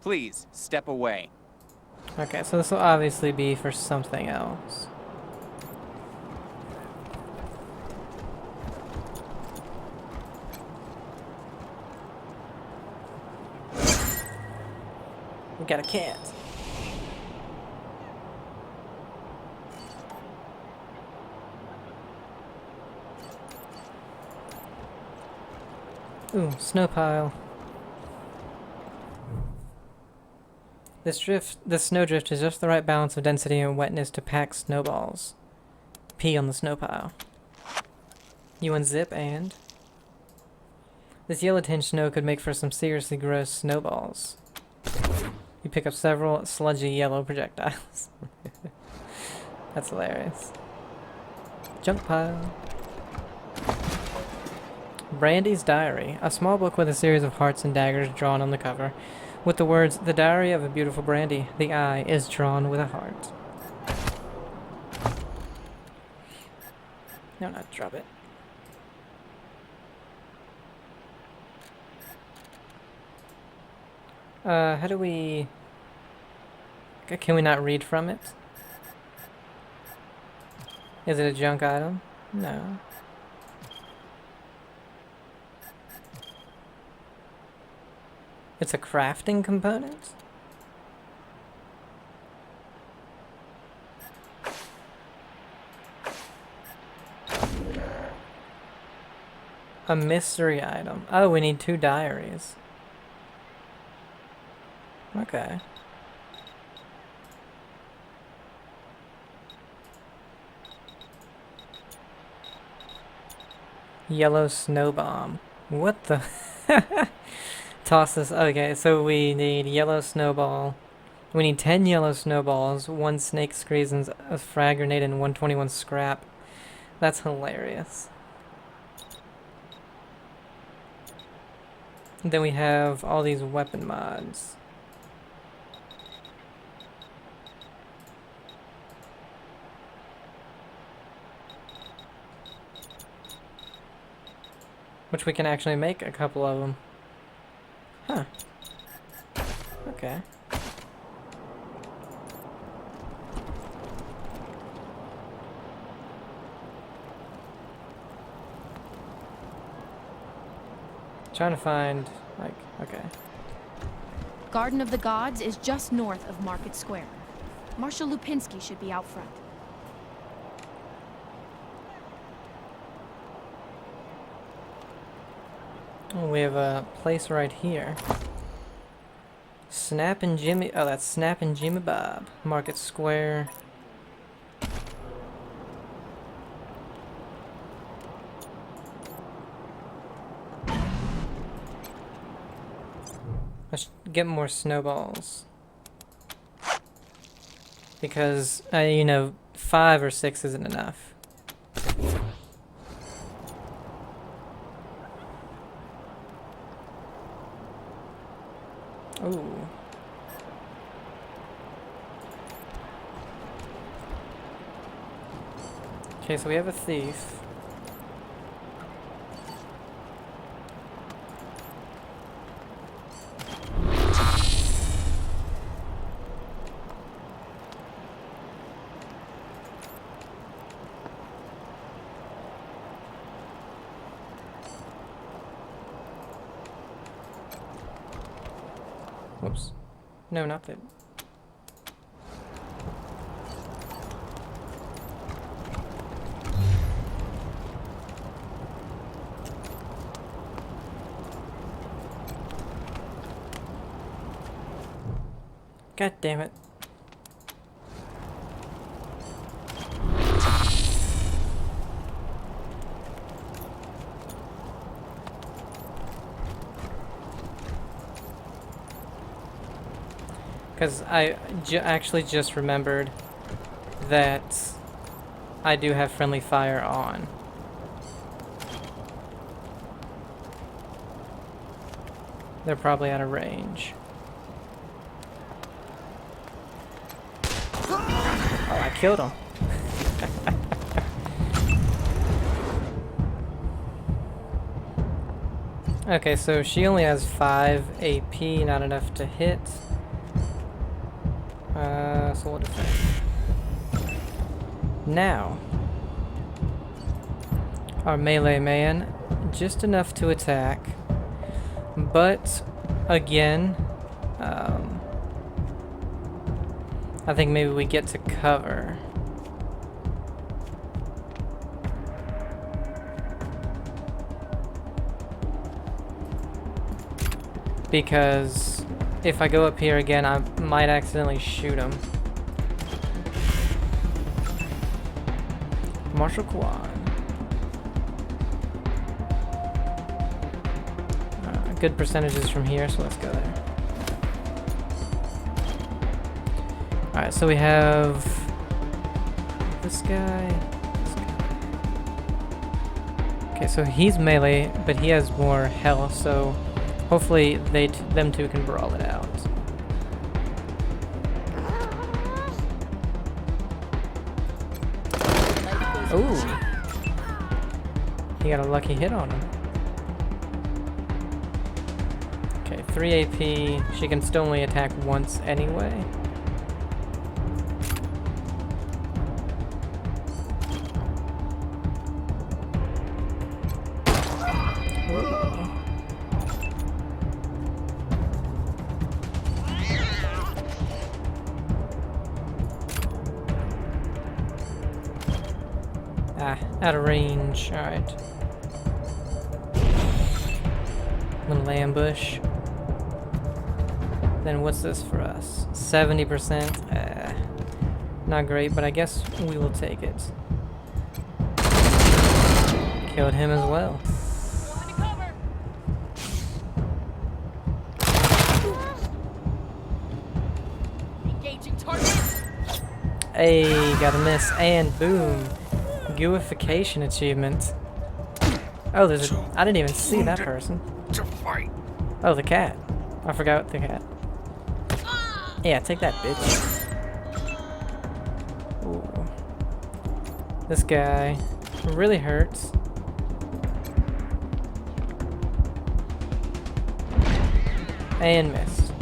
Please, step away. Okay, so this will obviously be for something else. We got a cat. Ooh, snow pile. This snowdrift is just the right balance of density and wetness to pack snowballs. Pee on the snow pile. You unzip and... This yellow tinge snow could make for some seriously gross snowballs. You pick up several sludgy yellow projectiles. That's hilarious. Junk pile. Brandy's Diary, a small book with a series of hearts and daggers drawn on the cover. With the words, "The Diary of a Beautiful Brandy," the eye is drawn with a heart. No, not drop it. How do we... Can we not read from it? Is it a junk item? No. It's a crafting component? A mystery item. Oh, we need 2 diaries. Okay. Yellow snow bomb. What the? Toss this. Okay, so we need yellow snowball. We need 10 yellow snowballs, 1 snake screens, a frag grenade, and 121 scrap. That's hilarious. Then we have all these weapon mods. Which we can actually make a couple of them. Huh. Okay. Trying to find, like, okay. Garden of the Gods is just north of Market Square. Marshal Lupinski should be out front. Oh, we have a place right here. Snap and Jimmy. Oh, that's Snap and Jimmy Bob. Market Square. Let's get more snowballs. Because, you know, 5 or 6 isn't enough. Ooh. Okay, so we have a thief. Whoops. No, not that. God damn it. Because I actually just remembered that I do have friendly fire on. They're probably out of range. Oh, I killed him. Okay, so she only has 5 AP, not enough to hit. So we'll defend. Now, our melee man, just enough to attack, but again, I think maybe we get to cover. because if I go up here again, I might accidentally shoot him. Martial Quad. Good percentages from here, so let's go there. Alright, so we have this guy. Okay, so he's melee, but he has more health, so hopefully them two can brawl it out. Ooh. He got a lucky hit on him. Okay, 3 AP. She can still only attack once anyway. Ah, out of range. Alright. Little ambush. Then what's this for us? 70%? Not great, but I guess we will take it. Killed him as well. Engaging target. Hey, got a miss, and boom. Gooification achievement. Oh, there's a... I didn't even see that person. Oh, the cat. I forgot the cat. Yeah, take that, bitch. Ooh. This guy really hurts. And missed.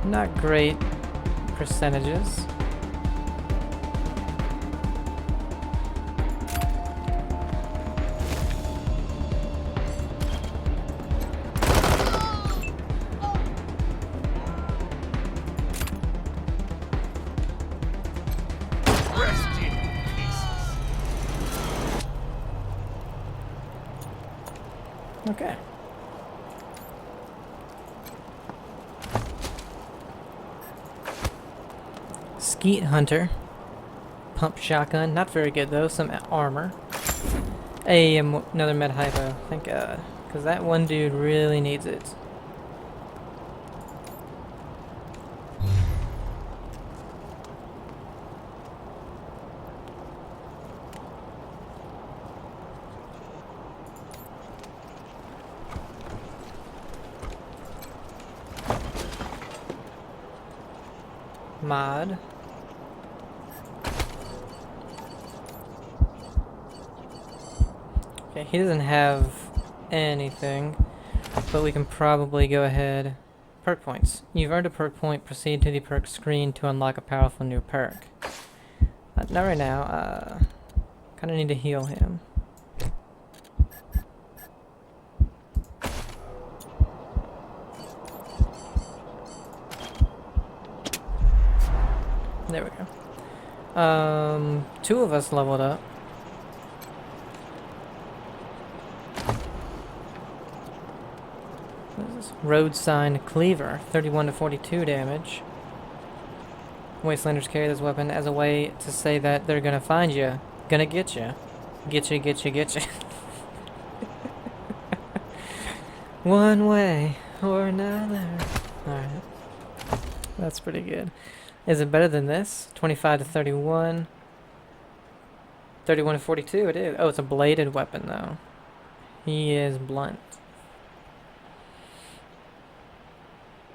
Not great percentages. Okay. Skeet Hunter. Pump shotgun. Not very good though. Some armor. Another med hypo. Thank God. Because that one dude really needs it. Mod. Okay, he doesn't have anything, but we can probably go ahead. Perk points. You've earned a perk point. Proceed to the perk screen to unlock a powerful new perk. Not right now. Kind of need to heal him. There we go. Two of us leveled up. What is this? Road sign cleaver, 31 to 42 damage. Wastelanders carry this weapon as a way to say that they're gonna find you, gonna get you, get you, get you, get you. One way or another. All right, that's pretty good. Is it better than this? 25 to 31. 31 to 42, it is. Oh, it's a bladed weapon, though. He is blunt.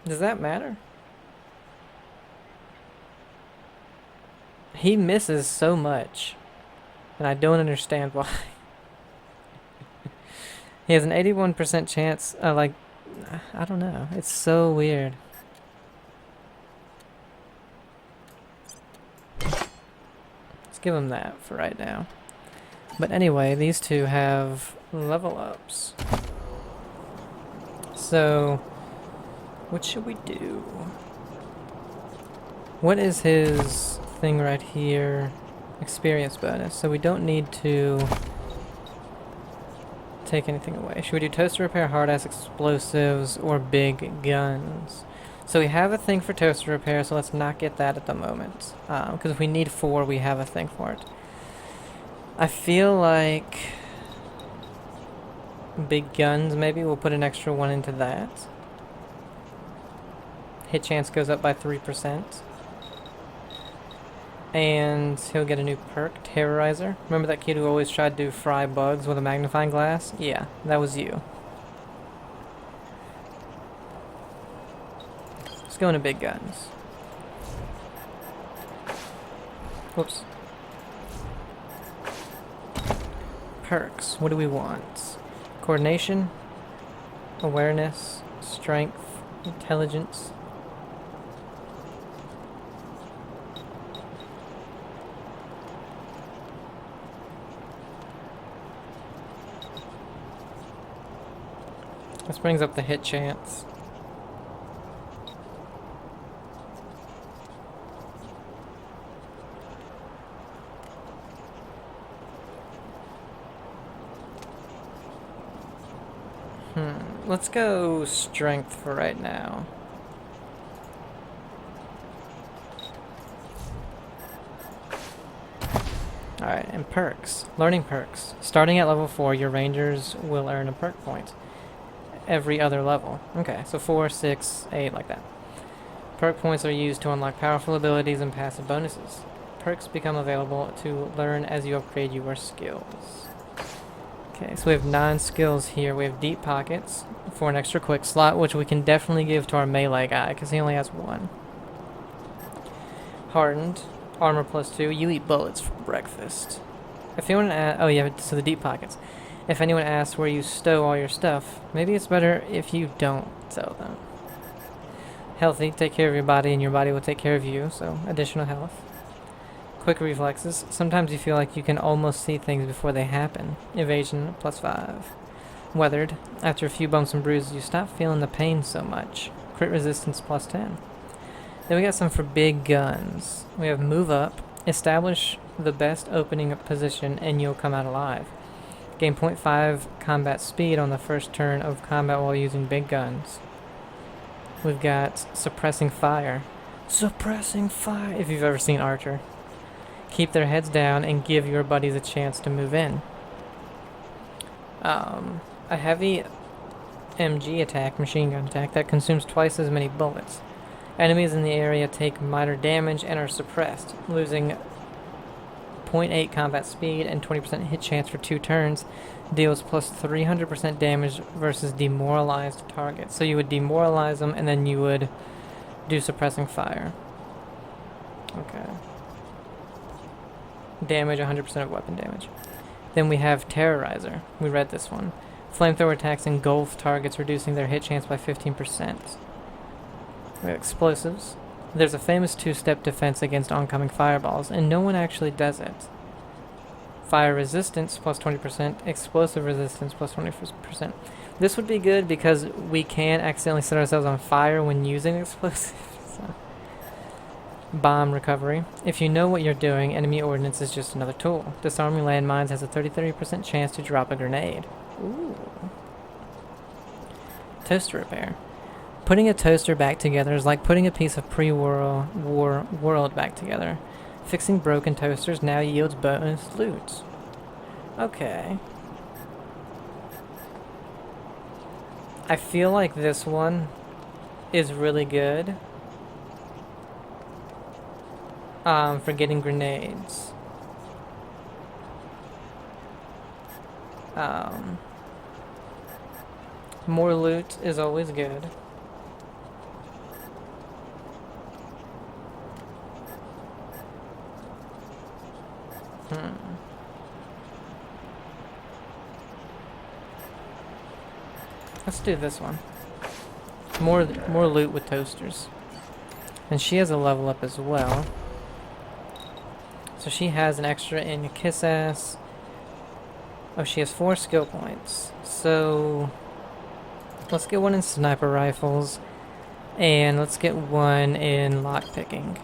Does that matter? He misses so much. And I don't understand why. He has an 81% chance, I don't know. It's so weird. Give him that for right now. But anyway, these two have level ups. So, what should we do? What is his thing right here? Experience bonus. So we don't need to take anything away. Should we do toaster repair, hard-ass explosives, or big guns? So we have a thing for toaster repair, so let's not get that at the moment. Because if we need 4, we have a thing for it. I feel like big guns, maybe we'll put an extra 1 into that. Hit chance goes up by 3%. And he'll get a new perk, Terrorizer. Remember that kid who always tried to fry bugs with a magnifying glass? Yeah, that was you. Let's go into big guns. Whoops. Perks, what do we want? Coordination, awareness, strength, intelligence. This brings up the hit chance. Let's go strength for right now. Alright, and perks. Learning perks. Starting at level 4, your rangers will earn a perk point. Every other level. Okay, so 4, 6, 8, like that. Perk points are used to unlock powerful abilities and passive bonuses. Perks become available to learn as you upgrade your skills. Okay, so we have 9 skills here. We have deep pockets for an extra quick slot, which we can definitely give to our melee guy, because he only has 1. Hardened, armor +2. You eat bullets for breakfast. If anyone oh yeah, so the deep pockets. If anyone asks where you stow all your stuff, maybe it's better if you don't tell them. Healthy, take care of your body and your body will take care of you, so additional health. Quick reflexes. Sometimes you feel like you can almost see things before they happen. Evasion +5. Weathered. After a few bumps and bruises, you stop feeling the pain so much. Crit resistance +10. Then we got some for big guns. We have move up. Establish the best opening position and you'll come out alive. Gain 0.5 combat speed on the first turn of combat while using big guns. We've got suppressing fire. Suppressing fire! If you've ever seen Archer. Keep their heads down and give your buddies a chance to move in. A heavy MG attack, machine gun attack, that consumes twice as many bullets. Enemies in the area take minor damage and are suppressed, losing 0.8 combat speed and 20% hit chance for 2 turns. Deals plus 300% damage versus demoralized targets. So you would demoralize them and then you would do suppressing fire. Okay. Damage, 100% of weapon damage. Then we have Terrorizer. We read this one. Flamethrower attacks engulf targets, reducing their hit chance by 15%. We have explosives. There's a famous 2-step defense against oncoming fireballs, and no one actually does it. Fire resistance +20%, explosive resistance +20%. This would be good because we can accidentally set ourselves on fire when using explosives. So. Bomb recovery. If you know what you're doing, enemy ordnance is just another tool. Disarming landmines has a 30% chance to drop a grenade. Ooh. Toaster repair. Putting a toaster back together is like putting a piece of pre-war world back together. Fixing broken toasters now yields bonus loot. Okay. I feel like this one is really good. For getting grenades. More loot is always good. Let's do this one. More loot with toasters. And she has a level up as well. So she has an extra in Kiss Ass. Oh, she has 4 skill points. So let's get 1 in sniper rifles. And let's get 1 in lockpicking.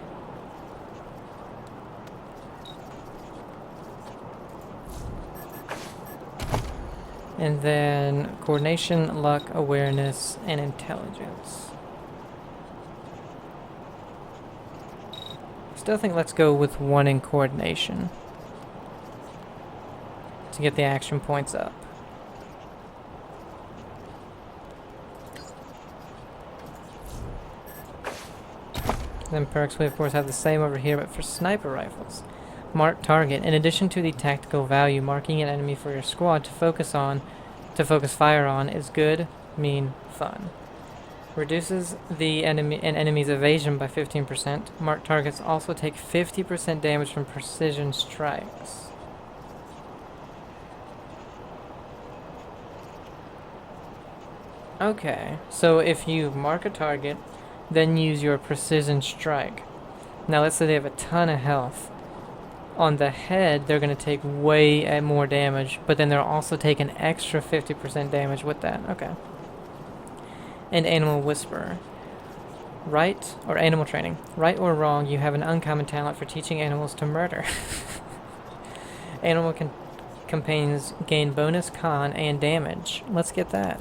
And then coordination, luck, awareness, and intelligence. Still think let's go with 1 in coordination to get the action points up. Then perks we of course have the same over here, but for sniper rifles. Mark target. In addition to the tactical value, marking an enemy for your squad to focus fire on is good, mean, fun. Reduces the enemy's evasion by 15%. Marked targets also take 50% damage from precision strikes. Okay, so if you mark a target, then use your precision strike. Now let's say they have a ton of health. On the head, they're going to take way more damage, but then they'll also take an extra 50% damage with that. Okay. And Animal Whisperer. Right, or animal training. Right or wrong, you have an uncommon talent for teaching animals to murder. Animal companions gain bonus con and damage. Let's get that.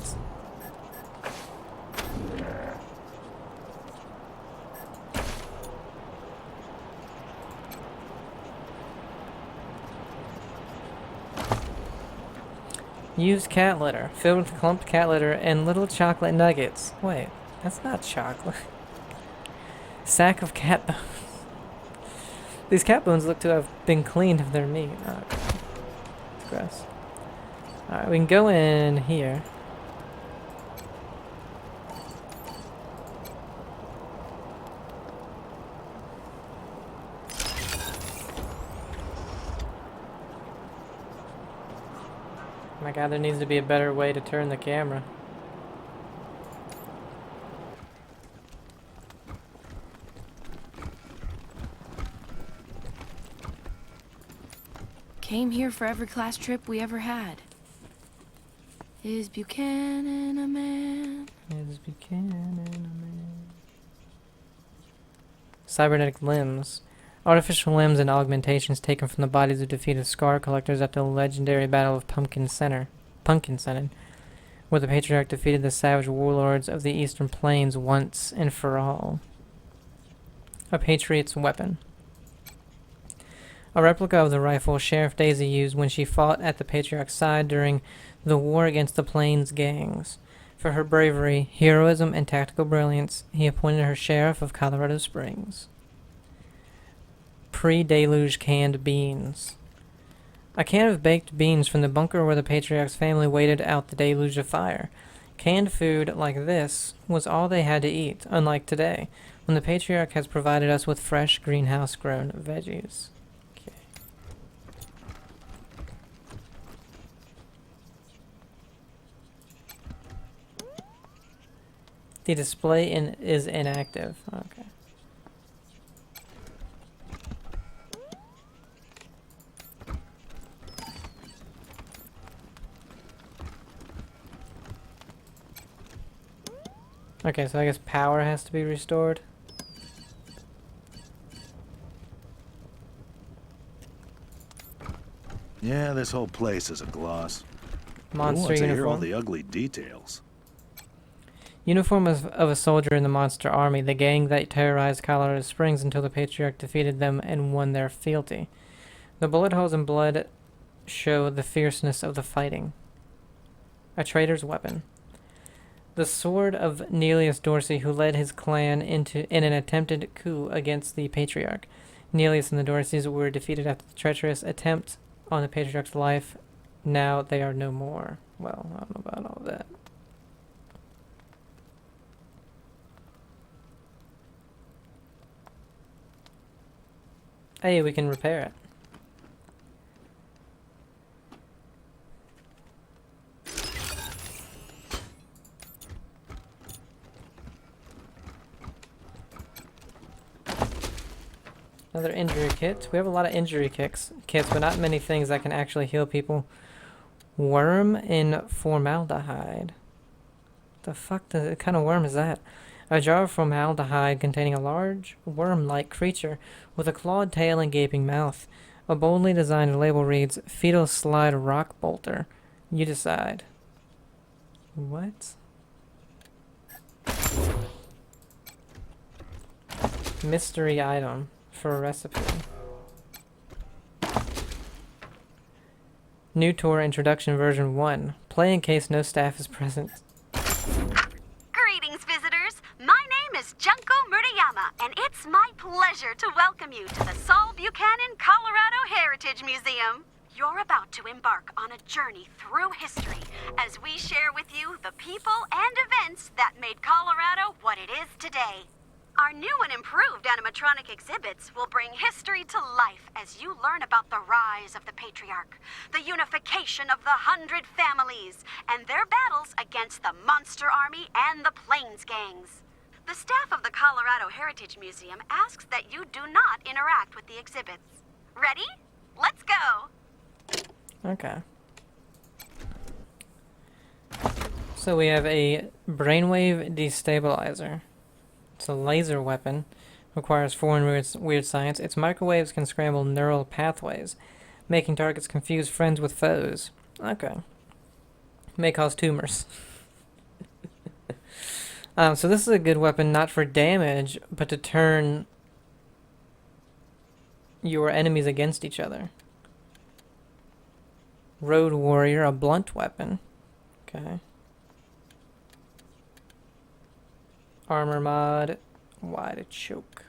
Use cat litter. Filled with clumped cat litter and little chocolate nuggets. Wait, that's not chocolate. Sack of cat bones. These cat bones look to have been cleaned of their meat. Oh, okay. Gross. Alright, we can go in here. My god, there needs to be a better way to turn the camera. Came here for every class trip we ever had. Is Buchanan a man? Is Buchanan a man? Cybernetic limbs. Artificial limbs and augmentations taken from the bodies of defeated Scar Collectors at the legendary Battle of Pumpkin Center, where the Patriarch defeated the savage warlords of the Eastern Plains once and for all. A Patriot's weapon. A replica of the rifle Sheriff Daisy used when she fought at the Patriarch's side during the war against the Plains gangs. For her bravery, heroism, and tactical brilliance, he appointed her Sheriff of Colorado Springs. Pre-deluge canned beans. A can of baked beans from the bunker where the Patriarch's family waited out the deluge of fire. Canned food like this was all they had to eat, unlike today, when the Patriarch has provided us with fresh greenhouse-grown veggies. Okay. The display is inactive. Okay. Okay, so I guess power has to be restored. Yeah, this whole place is a gloss. Monster Who wants to hear all uniform. the ugly details? Uniform of a soldier in the monster army, the gang that terrorized Colorado Springs until the Patriarch defeated them and won their fealty. The bullet holes and blood show the fierceness of the fighting. A traitor's weapon. The sword of Nelius Dorsey, who led his clan in an attempted coup against the Patriarch. Nelius and the Dorseys were defeated after the treacherous attempt on the Patriarch's life. Now they are no more. Well, I don't know about all that. Hey, we can repair it. Another injury kit. We have a lot of injury kits, but not many things that can actually heal people. Worm in formaldehyde. The fuck? What kind of worm is that? A jar of formaldehyde containing a large worm-like creature with a clawed tail and gaping mouth. A boldly designed label reads, Fetal Slide Rock Bolter. You decide. What? Mystery item for a recipe. New tour introduction version 1. Play in case no staff is present. Greetings, visitors. My name is Junko Murayama, and it's my pleasure to welcome you to the Saul Buchanan, Colorado Heritage Museum. You're about to embark on a journey through history as we share with you the people and events that made Colorado what it is today. Our new and improved animatronic exhibits will bring history to life as you learn about the rise of the Patriarch, the unification of the 100 families, and their battles against the Monster Army and the Plains Gangs. The staff of the Colorado Heritage Museum asks that you do not interact with the exhibits. Ready? Let's go! Okay. So we have a brainwave destabilizer. It's a laser weapon. Requires foreign weird science. Its microwaves can scramble neural pathways, making targets confuse friends with foes. Okay. May cause tumors. So this is a good weapon, not for damage, but to turn your enemies against each other. Road Warrior, a blunt weapon. Okay. Armor mod, wide choke.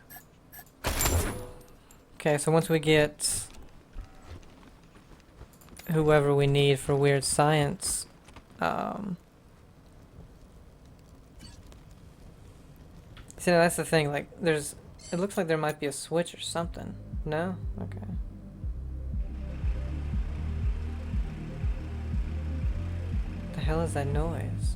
Okay, so once we get whoever we need for weird science, see, now that's the thing, like, it looks like there might be a switch or something. No? Okay. What the hell is that noise?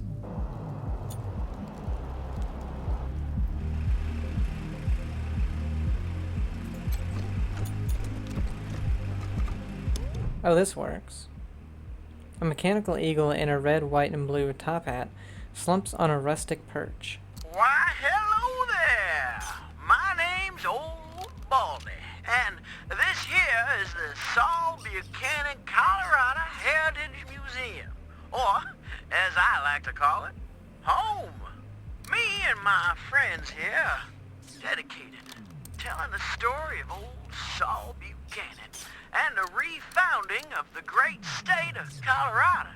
Oh, this works. A mechanical eagle in a red, white, and blue top hat slumps on a rustic perch. Why, hello there! My name's Old Baldy, and this here is the Saul Buchanan, Colorado Heritage Museum, or, as I like to call it, home. Me and my friends here, dedicated, telling the story of old Saul Buchanan and the refounding of the great state of Colorado,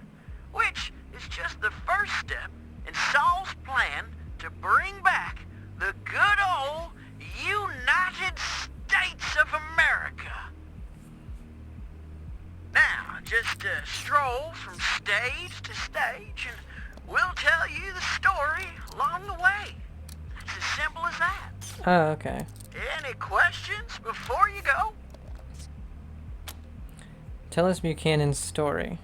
which is just the first step in Saul's plan to bring back the good old United States of America. Now, just stroll from stage to stage and we'll tell you the story along the way. It's as simple as that. Oh, okay. Any questions before you go? Tell us Buchanan's story.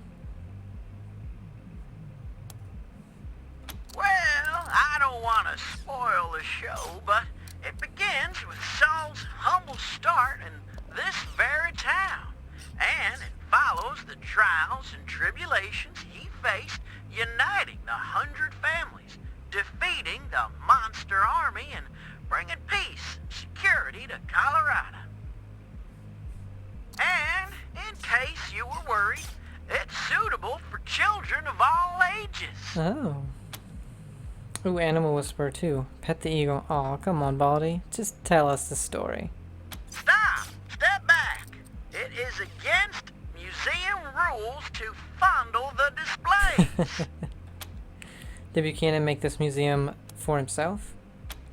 Well, I don't want to spoil the show, but it begins with Saul's humble start in this very town, and it follows the trials and tribulations he faced uniting the 100 families, defeating the Monster Army, and bringing peace and security to Colorado. And, in case you were worried, it's suitable for children of all ages. Oh. Ooh, Animal Whisperer too. Pet the eagle. Aw, come on, Baldy. Just tell us the story. Stop! Step back! It is against museum rules to fondle the displays. Did Buchanan make this museum for himself?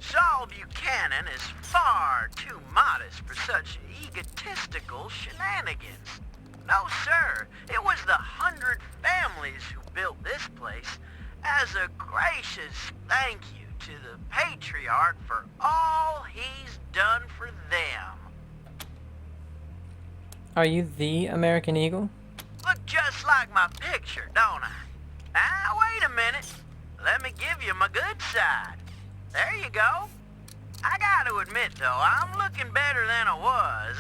Saul Buchanan is far too modest for such egotistical shenanigans. No, sir. It was the 100 families who built this place as a gracious thank you to the Patriarch for all he's done for them. Are you the American Eagle? Look just like my picture, don't I? Now, wait a minute. Let me give you my good side. There you go. I gotta admit, though, I'm looking better than I was.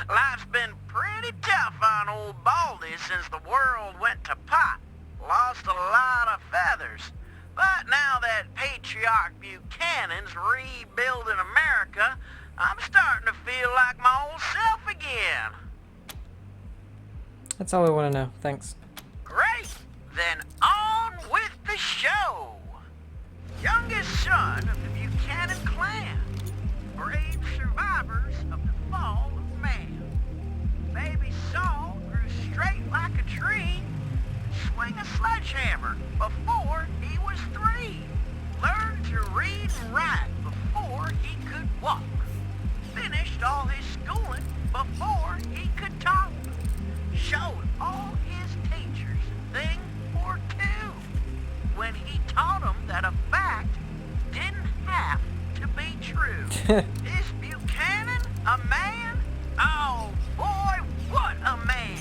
Life's been pretty tough on old Baldy since the world went to pot. Lost a lot of feathers. But now that Patriarch Buchanan's rebuilding America, I'm starting to feel like my old self again. That's all we want to know. Thanks. Great! Then on with the show. Youngest son of the Buchanan clan. Brave survivors of the fall of man. Baby Saul grew straight like a tree. Swing a sledgehammer before he was 3. Learned to read and write before he could walk. Finished all his schooling before he could talk. Showed all his teachers a thing or two when he taught them that a fact didn't have to be true. Is Buchanan a man? Oh boy, what a man!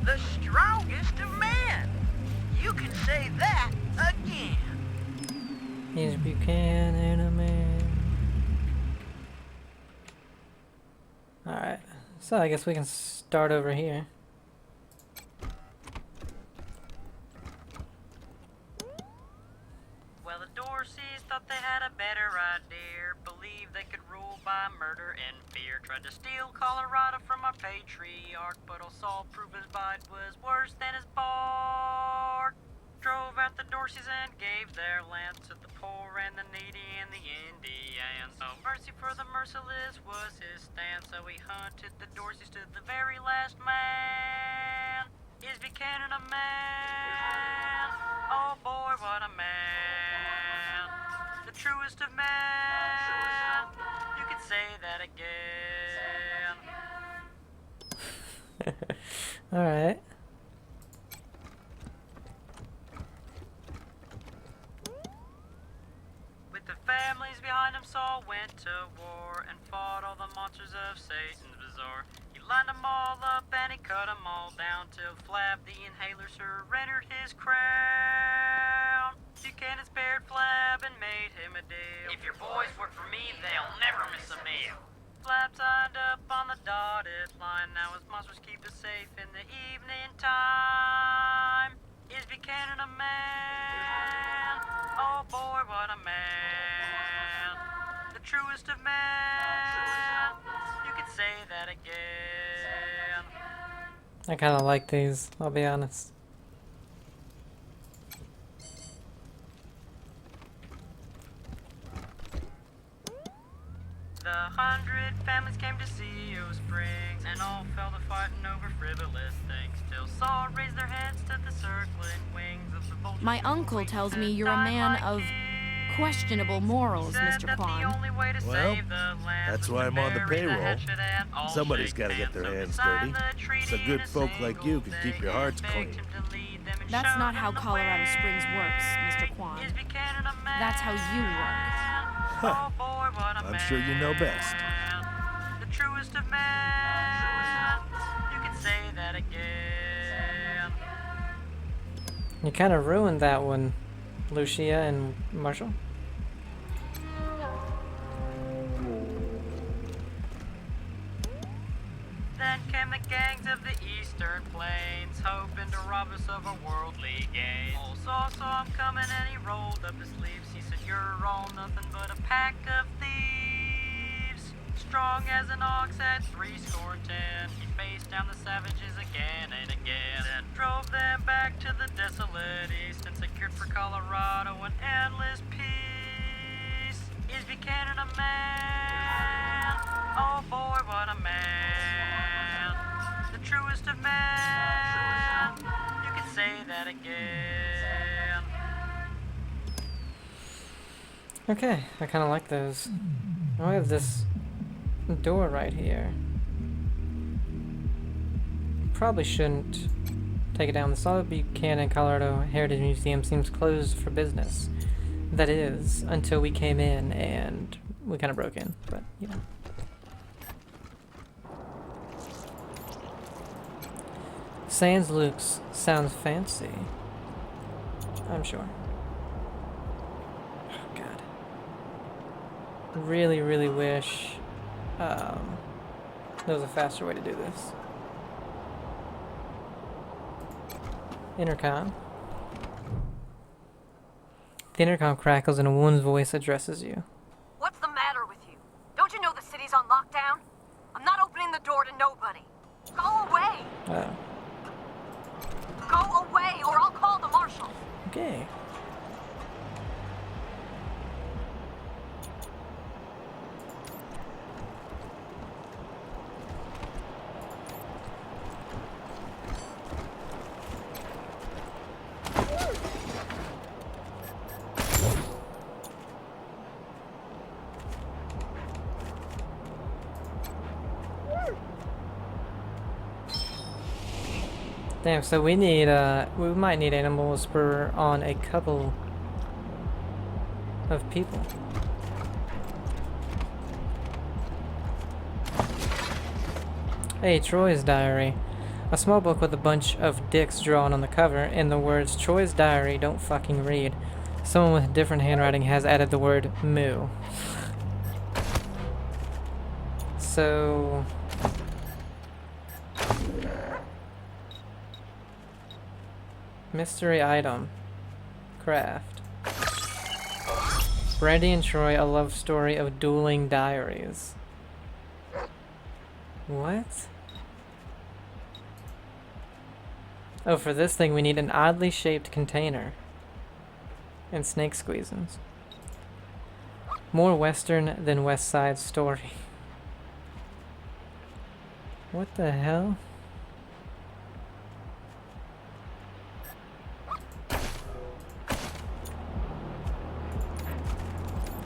The strongest of men. You can say that again. Is Buchanan a man? Alright, so I guess we can start over here. Well, the Dorseys thought they had a better idea. Believed they could rule by murder and fear. Tried to steal Colorado from our patriarch, but old Saul proved his bite was worse than his bark. Drove out the Dorseys and gave their land to the poor and the needy and the Indians. No mercy for the merciless was his stand, so he hunted the Dorseys to the very last man. Is Buchanan a man? Oh boy, what a man. The truest of men. You could say that again. Alright. Families behind him Saul went to war and fought all the monsters of Satan's bazaar. He lined them all up and he cut them all down till Flab the inhaler surrendered his crown. Buchanan spared Flab and made him a deal. If your boys work for me, they'll never miss a meal. Flab signed up on the dotted line. Now his monsters keep us safe in the evening time. Is Buchanan a man? Oh boy, what a man. The truest of men. You could say that again. I kind of like these, I'll be honest. The 100 families came to see O Springs, and all fell to fighting over frivolous things. Till Saul raised their heads to the circling wings of the vultures. My uncle tells me you're a man of questionable morals, Mr. Kwan. Well, that's why I'm on the payroll. Somebody's got to get their hands dirty, so good folk like you can keep your hearts clean. That's not how Colorado Springs works, Mr. Kwan. That's how you work. Huh. I'm sure you know best. The truest of men. You can say that again. You kind of ruined that one, Lucia and Marshall. Then came the gangs of the eastern plains, hoping to rob us of our worldly gains. Old Saul saw him coming and he rolled up his sleeves. He said, "You're all nothing but a pack of thieves." Strong as an ox at 70. He faced down the savages again and again, then drove them back to the desolate east and secured for Colorado an endless peace. Is Buchanan a man? Oh boy, what a man. The truest of men. You can say that again. Okay, I kind of like those. Oh, we have this door right here. Probably shouldn't take it down. The Saul Buchanan Colorado Heritage Museum seems closed for business. That is, until we came in and we kind of broke in, but you know. Sans Luke's sounds fancy. I'm sure. Oh, God. Really, really wish there was a faster way to do this. Intercom. The intercom crackles and a woman's voice addresses you. What's the matter with you? Don't you know the city's on lockdown? I'm not opening the door to nobody. Go away! Oh. Go away, or I'll call the marshal. Damn, so we might need animal whisperer on a couple of people. Hey, Troy's Diary. A small book with a bunch of dicks drawn on the cover, and the words Troy's Diary don't fucking read. Someone with different handwriting has added the word moo. So... mystery item. Craft. Brandy and Troy, a love story of dueling diaries. What? Oh, for this thing we need an oddly shaped container. And snake squeezins. More Western than West Side Story. What the hell?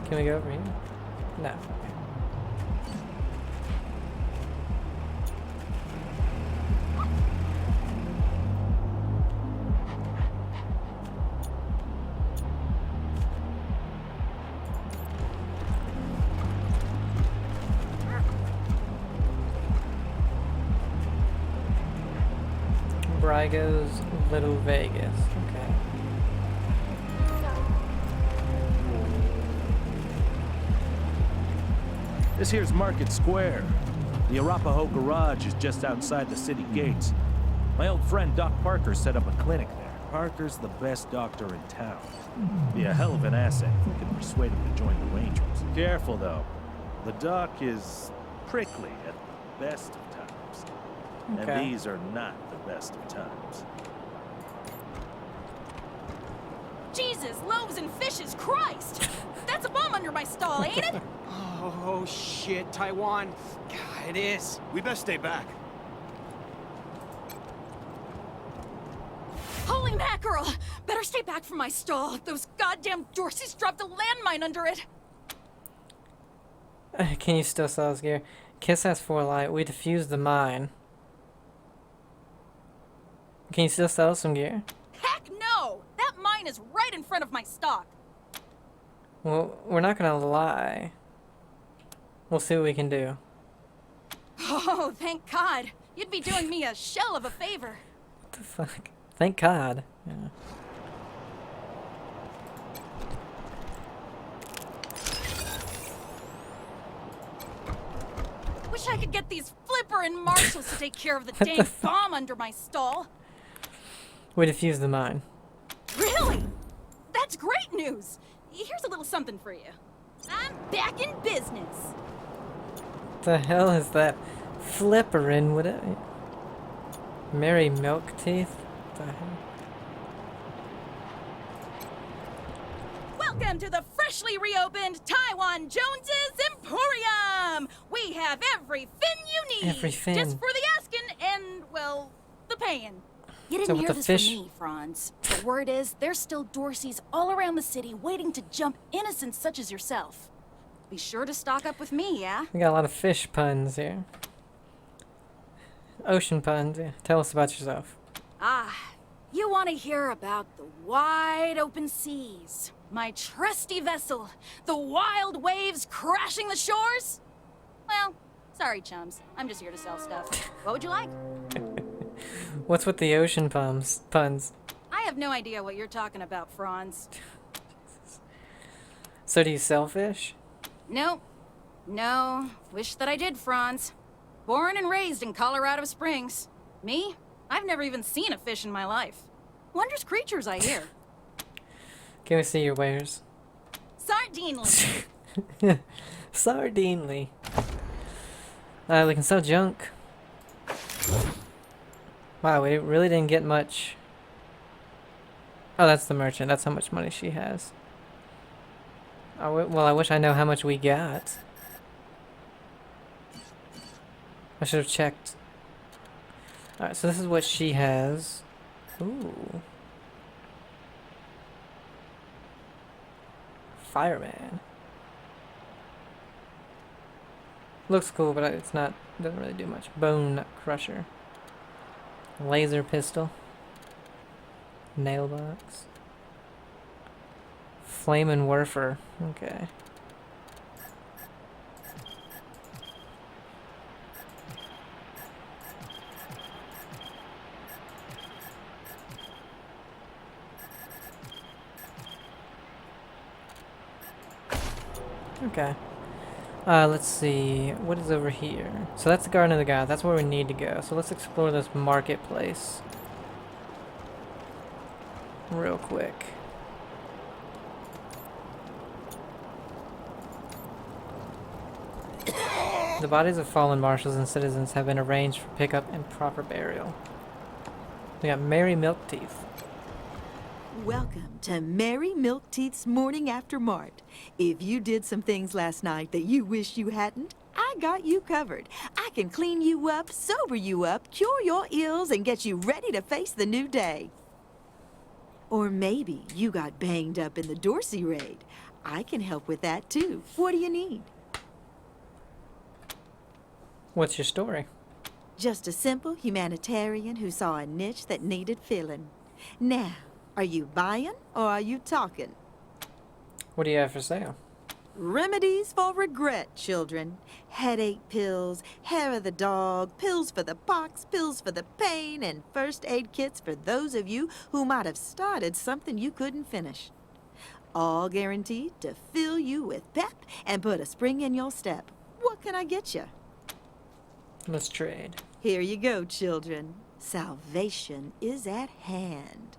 Can we go over here? No. Brygo's Little Vegas. Okay. This here's Market Square. The Arapahoe Garage is just outside the city gates. My old friend Doc Parker set up a clinic there. Parker's the best doctor in town. Be a hell of an asset if we can persuade him to join the Rangers. Careful though. The Doc is prickly at the best of times. Okay. And these are not the best of times. Jesus, loaves and fishes, Christ! That's a bomb under my stall, ain't it? Oh, shit, Taiwan. God, it is. We best stay back. Holy mackerel! Better stay back from my stall. Those goddamn Dorseys dropped a landmine under it. Can you still sell this gear? Kiss has 4 light. We defused the mine. Can you still sell some gear? Heck no! That mine is right in front of my stock. Well, we're not gonna lie. We'll see what we can do. Oh, thank God. You'd be doing me a shell of a favor. What the fuck? Thank God. Yeah. Wish I could get these Flipper and Marshalls to take care of the dang bomb under my stall. We defused the mine. Really? That's great news. Here's a little something for you. I'm back in business. What the hell is that? Flipperin', what it? Mary Milk Teeth? What the hell? Welcome to the freshly reopened Taiwan Jones's Emporium! We have every fin you need! Every fin. Just for the asking and, well, the paying. You So didn't with hear the this fish- from me, Franz. The word is, there's still Dorseys all around the city waiting to jump innocents such as yourself. Be sure to stock up with me, yeah? We got a lot of fish puns here. Ocean puns, yeah. Tell us about yourself. Ah, you want to hear about the wide open seas. My trusty vessel, the wild waves crashing the shores? Well, sorry, chums. I'm just here to sell stuff. What would you like? What's with the ocean puns? I have no idea what you're talking about, Franz. So do you sell fish? Nope. No. Wish that I did, Franz. Born and raised in Colorado Springs. Me? I've never even seen a fish in my life. Wondrous creatures, I hear. Can we see your wares? Sardinely. Sardinely. We can sell junk. Wow, we really didn't get much. Oh, that's the merchant. That's how much money she has. Well, I wish I know how much we got. I should have checked. Alright, so this is what she has. Ooh. Fireman. Looks cool, but it's not, doesn't really do much. Bone crusher. Laser pistol. Nail box. Flamin' Werfer. Okay. Okay. Let's see. What is over here? So that's the Garden of the Gods. That's where we need to go. So let's explore this marketplace. Real quick. The bodies of fallen marshals and citizens have been arranged for pickup and proper burial. We got Mary Milkteeth. Welcome to Mary Milkteeth's Morning After Mart. If you did some things last night that you wish you hadn't, I got you covered. I can clean you up, sober you up, cure your ills, and get you ready to face the new day. Or maybe you got banged up in the Dorsey raid. I can help with that too. What do you need? What's your story? Just a simple humanitarian who saw a niche that needed filling. Now, are you buying or are you talking? What do you have for sale? Remedies for regret, children. Headache pills, hair of the dog, pills for the pox, pills for the pain, and first aid kits for those of you who might have started something you couldn't finish. All guaranteed to fill you with pep and put a spring in your step. What can I get you? Let's trade. Here you go, children. Salvation is at hand.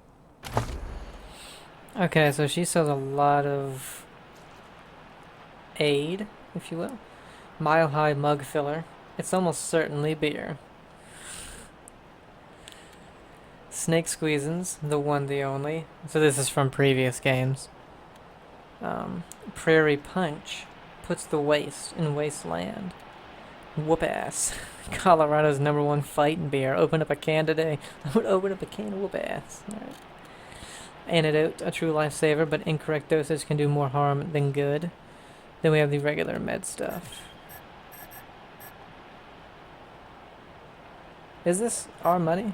Okay, so she sells a lot of aid, if you will. Mile High mug filler. It's almost certainly beer. Snake Squeezins, the one, the only. So this is from previous games. Prairie Punch puts the waste in Wasteland. Whoop ass. Colorado's #1 fighting beer. Open up a can today. I would open up a can of whoop ass. Alright. Antidote, a true lifesaver, but incorrect dosage can do more harm than good. Then we have the regular med stuff. Is this our money?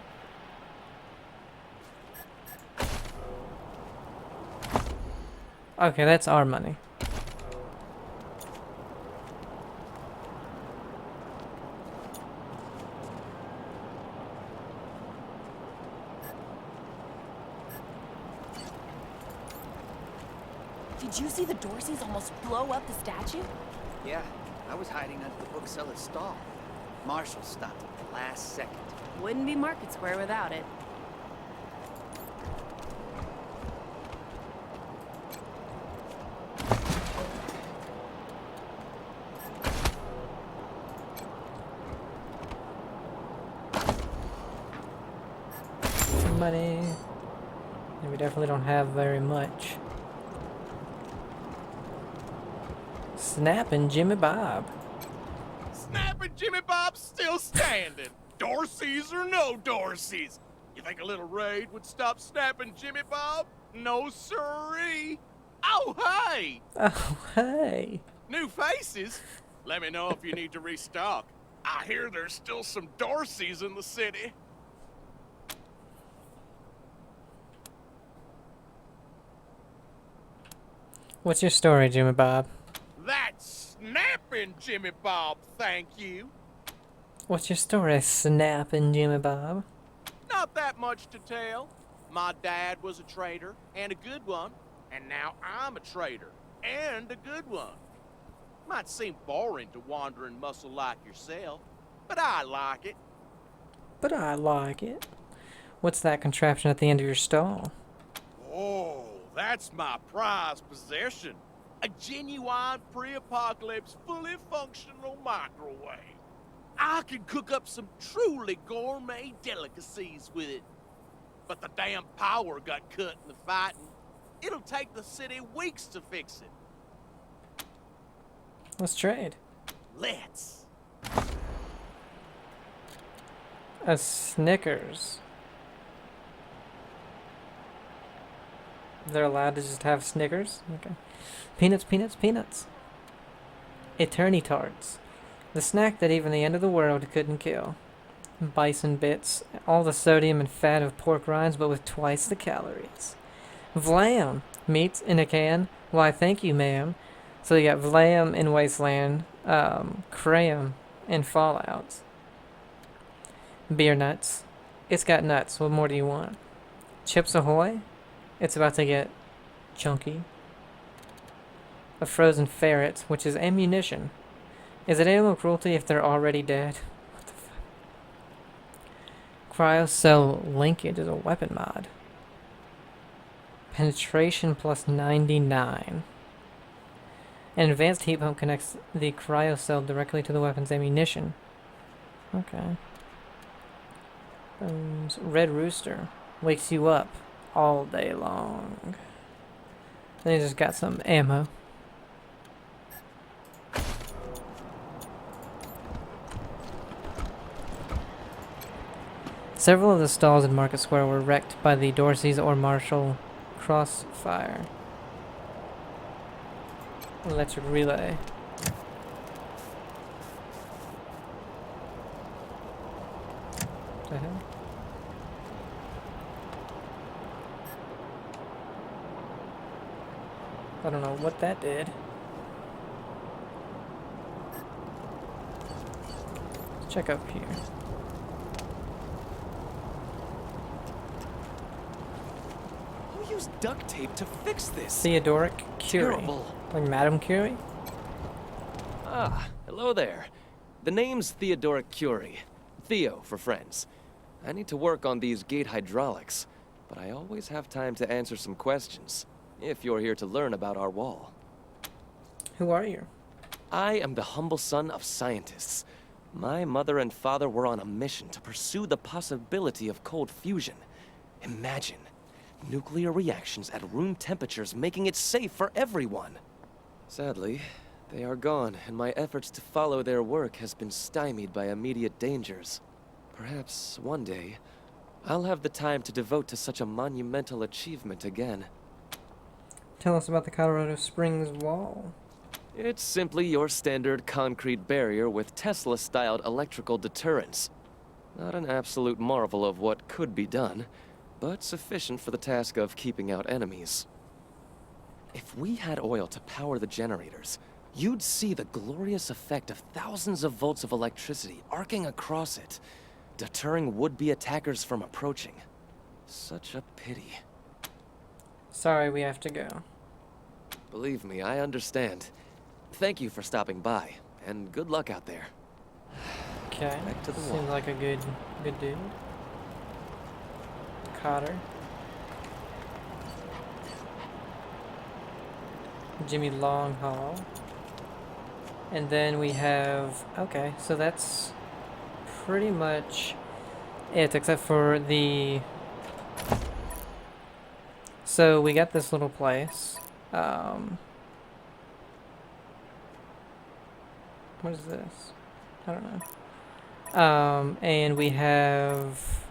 Okay, that's our money. Did you see the Dorseys almost blow up the statue? Yeah, I was hiding under the bookseller's stall. Marshall stopped at the last second. Wouldn't be Market Square without it. Money. And we definitely don't have very much. Snap and Jimmy Bob. Snap and Jimmy Bob's still standing. Dorseys or no Dorseys. You think a little raid would stop Snap and Jimmy Bob? No siree. Oh, hey! Oh, hey. New faces? Let me know if you need to restock. I hear there's still some Dorseys in the city. What's your story, Jimmy Bob? That's snapping, Jimmy Bob, thank you. What's your story, Snap and Jimmy Bob? Not that much to tell. My dad was a trader, and a good one. And now I'm a trader, and a good one. Might seem boring to wandering muscle like yourself, but I like it. But I like it. What's that contraption at the end of your stall? Oh, that's my prized possession. A genuine pre-apocalypse, fully functional microwave. I can cook up some truly gourmet delicacies with it. But the damn power got cut in the fighting. It'll take the city weeks to fix it. Let's trade. Let's. A Snickers. They're allowed to just have Snickers? Okay. Peanuts, peanuts, peanuts. Eternity Tarts. The snack that even the end of the world couldn't kill. bison bits, all the sodium and fat of pork rinds, but with twice the calories. Vlam! Meats in a can? Why, thank you, ma'am. So you got Vlam in Wasteland, Cram in Fallout. Beer nuts. It's got nuts. What more do you want? Chips Ahoy? It's about to get chunky. A frozen ferret, which is ammunition. Is it animal cruelty if they're already dead? What the fuck? Cryocell linkage is a weapon mod. Penetration plus 99. An advanced heat pump connects the cryocell directly to the weapon's ammunition. Okay. Red Rooster wakes you up all day long. Then he just got some ammo. Several of the stalls in Market Square were wrecked by the Dorseys or Marshall crossfire. Electric relay. What the hell? I don't know what that did. Let's check up here. Who used duct tape to fix this? Theodoric Curie. Terrible. Like Madame Curie? Ah, hello there. The name's Theodoric Curie. Theo for friends. I need to work on these gate hydraulics, but I always have time to answer some questions, if you're here to learn about our wall. Who are you? I am the humble son of scientists. My mother and father were on a mission to pursue the possibility of cold fusion. Imagine nuclear reactions at room temperatures, making it safe for everyone. Sadly, they are gone, and my efforts to follow their work has been stymied by immediate dangers. Perhaps one day, I'll have the time to devote to such a monumental achievement again. Tell us about the Colorado Springs Wall. It's simply your standard concrete barrier with Tesla-styled electrical deterrence. Not an absolute marvel of what could be done, but sufficient for the task of keeping out enemies. If we had oil to power the generators, you'd see the glorious effect of thousands of volts of electricity arcing across it, deterring would-be attackers from approaching. Such a pity. Sorry, we have to go. Believe me, I understand. Thank you for stopping by, and good luck out there. Okay. Back to the wall. Seems like a good dude. Cotter. Jimmy Longhall. And then we have... Okay, so that's pretty much it, except for the... So we got this little place. What is this? I don't know. And we have...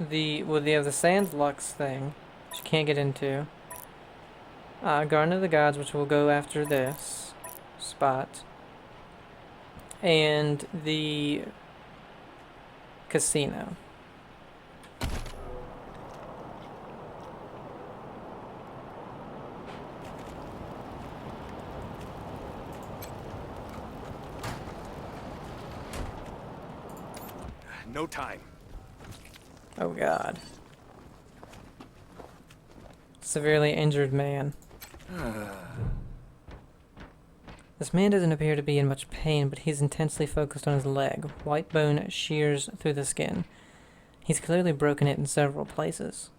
we have the Sand Lux thing, which you can't get into. Garden of the Gods, which we'll go after this spot. And the casino. No time. Oh god. Severely injured man. This man doesn't appear to be in much pain, but he's intensely focused on his leg. White bone shears through the skin. He's clearly broken it in several places.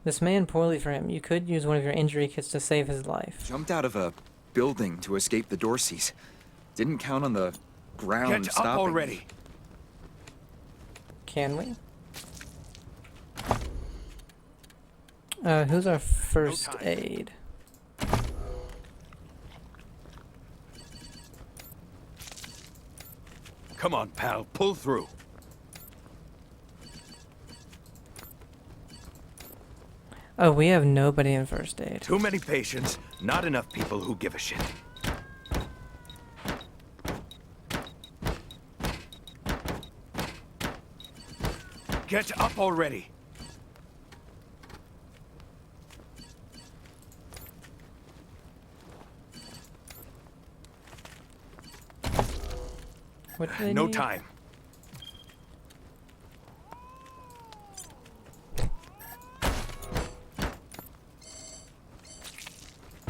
This man, poorly for him. You could use one of your injury kits to save his life. Jumped out of a building to escape the Dorseys. Didn't count on the ground Get stopping up me. already. Can we? Who's our first aid? Come on, pal, pull through. Oh, we have nobody in first aid. Too many patients, not enough people who give a shit. Get up already! What do they No need? time.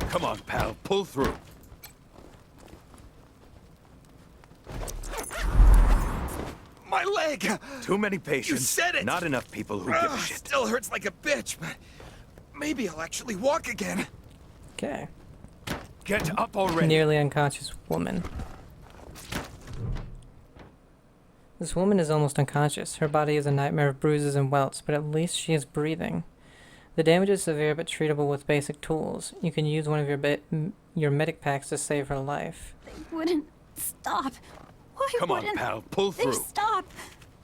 Come on, pal. Pull through. My leg! Too many patients. You said it! Not enough people who give a shit. Still hurts like a bitch, but maybe I'll actually walk again. Okay. Get up already. Nearly unconscious woman. This woman is almost unconscious. Her body is a nightmare of bruises and welts, but at least she is breathing. The damage is severe but treatable with basic tools. You can use one of your medic packs to save her life. They wouldn't stop. Why Come on, wouldn't pal. Pull they through. stop?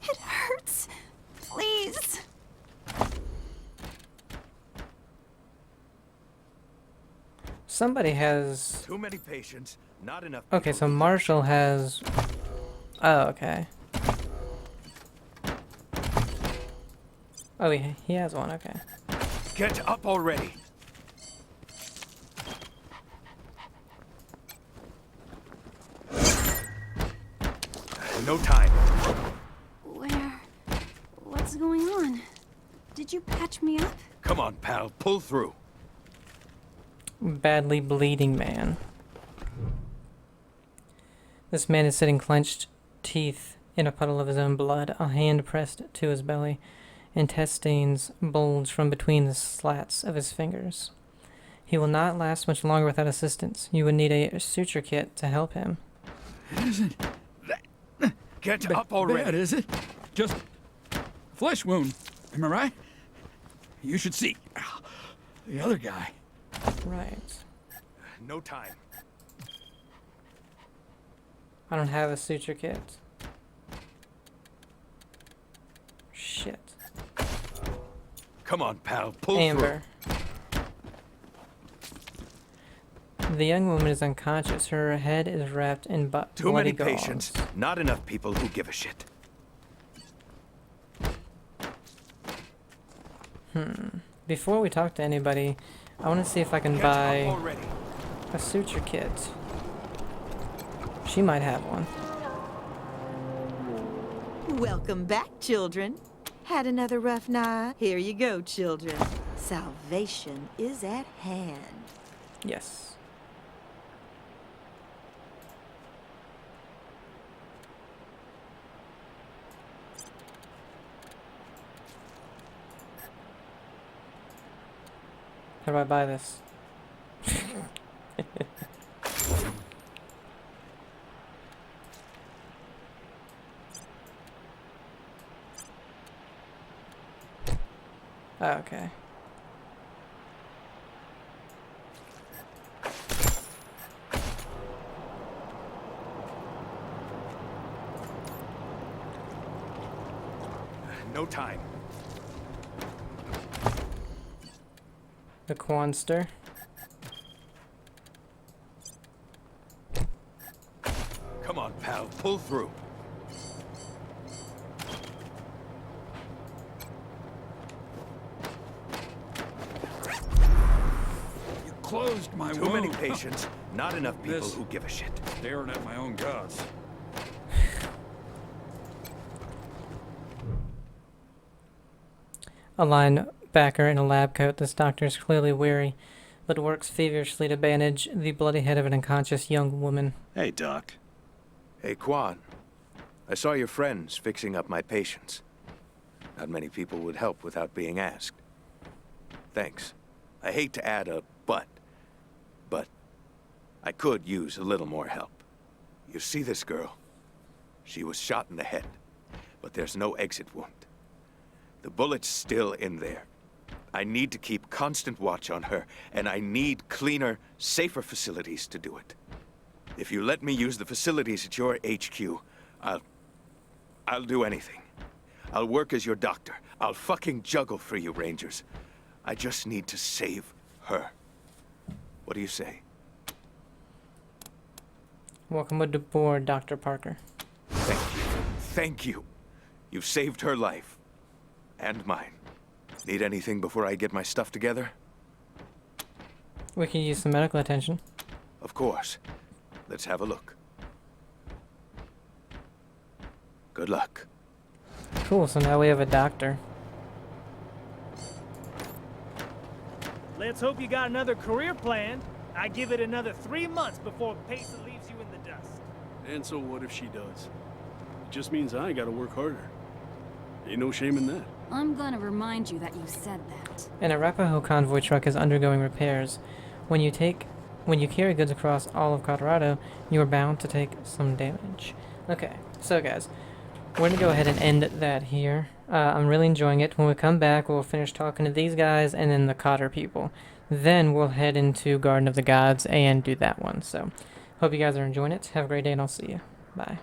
It hurts. Please. Somebody has... Too many patients. Not enough. Okay, so Marshall has... Oh, okay. Oh, he has one, okay. Get up already. No time. What's going on? Did you patch me up? Come on, pal. Pull through. Badly bleeding man. This man is sitting clenched teeth in a puddle of his own blood, a hand pressed to his belly. Intestines bulge from between the slats of his fingers. He will not last much longer without assistance. You would need a suture kit to help him. It isn't Get up already. bad, is it? Just a flesh wound. Am I right? You should see the other guy. Right. No time. I don't have a suture kit. Shit. Come on, pal. Pull Amber. The young woman is unconscious. Her head is wrapped in Too bloody many gauze. patients. Not enough people who give a shit. Before we talk to anybody, I want to see if I can Get buy up already. a suture kit. She might have one. Welcome back, children. Had another rough night? Here you go, children. Salvation is at hand. Yes. How do I buy this? Oh, okay. No time. The Quanster. Come on, pal. Pull through. You closed my Too wound. many patients. Not enough people This- who give a shit. Staring at my own guts. A linebacker in a lab coat. This doctor is clearly weary, but works feverishly to bandage the bloody head of an unconscious young woman. Hey, Doc. Hey, Quan. I saw your friends fixing up my patients. Not many people would help without being asked. Thanks. I hate to add a but I could use a little more help. You see this girl? She was shot in the head, but there's no exit wound. The bullet's still in there. I need to keep constant watch on her, and I need cleaner, safer facilities to do it. If you let me use the facilities at your HQ, I'll do anything. I'll work as your doctor. I'll fucking juggle for you, Rangers. I just need to save her. What do you say? Welcome aboard, Dr. Parker. Thank you. Thank you. You've saved her life. And mine. Need anything before I get my stuff together? We could use some medical attention. Of course. Let's have a look. Good luck. Cool, so now we have a doctor. Let's hope you got another career planned. I give it another 3 months before Pesa leaves you in the dust. And so what if she does? It just means I gotta work harder. Ain't no shame in that. I'm gonna remind you that you said that. An Arapaho convoy truck is undergoing repairs. When you carry goods across all of Colorado, you are bound to take some damage. Okay, so guys, we're gonna go ahead and end that here. I'm really enjoying it. When we come back, we'll finish talking to these guys and then the Cotter people. Then we'll head into Garden of the Gods and do that one. So, hope you guys are enjoying it. Have a great day, and I'll see you. Bye.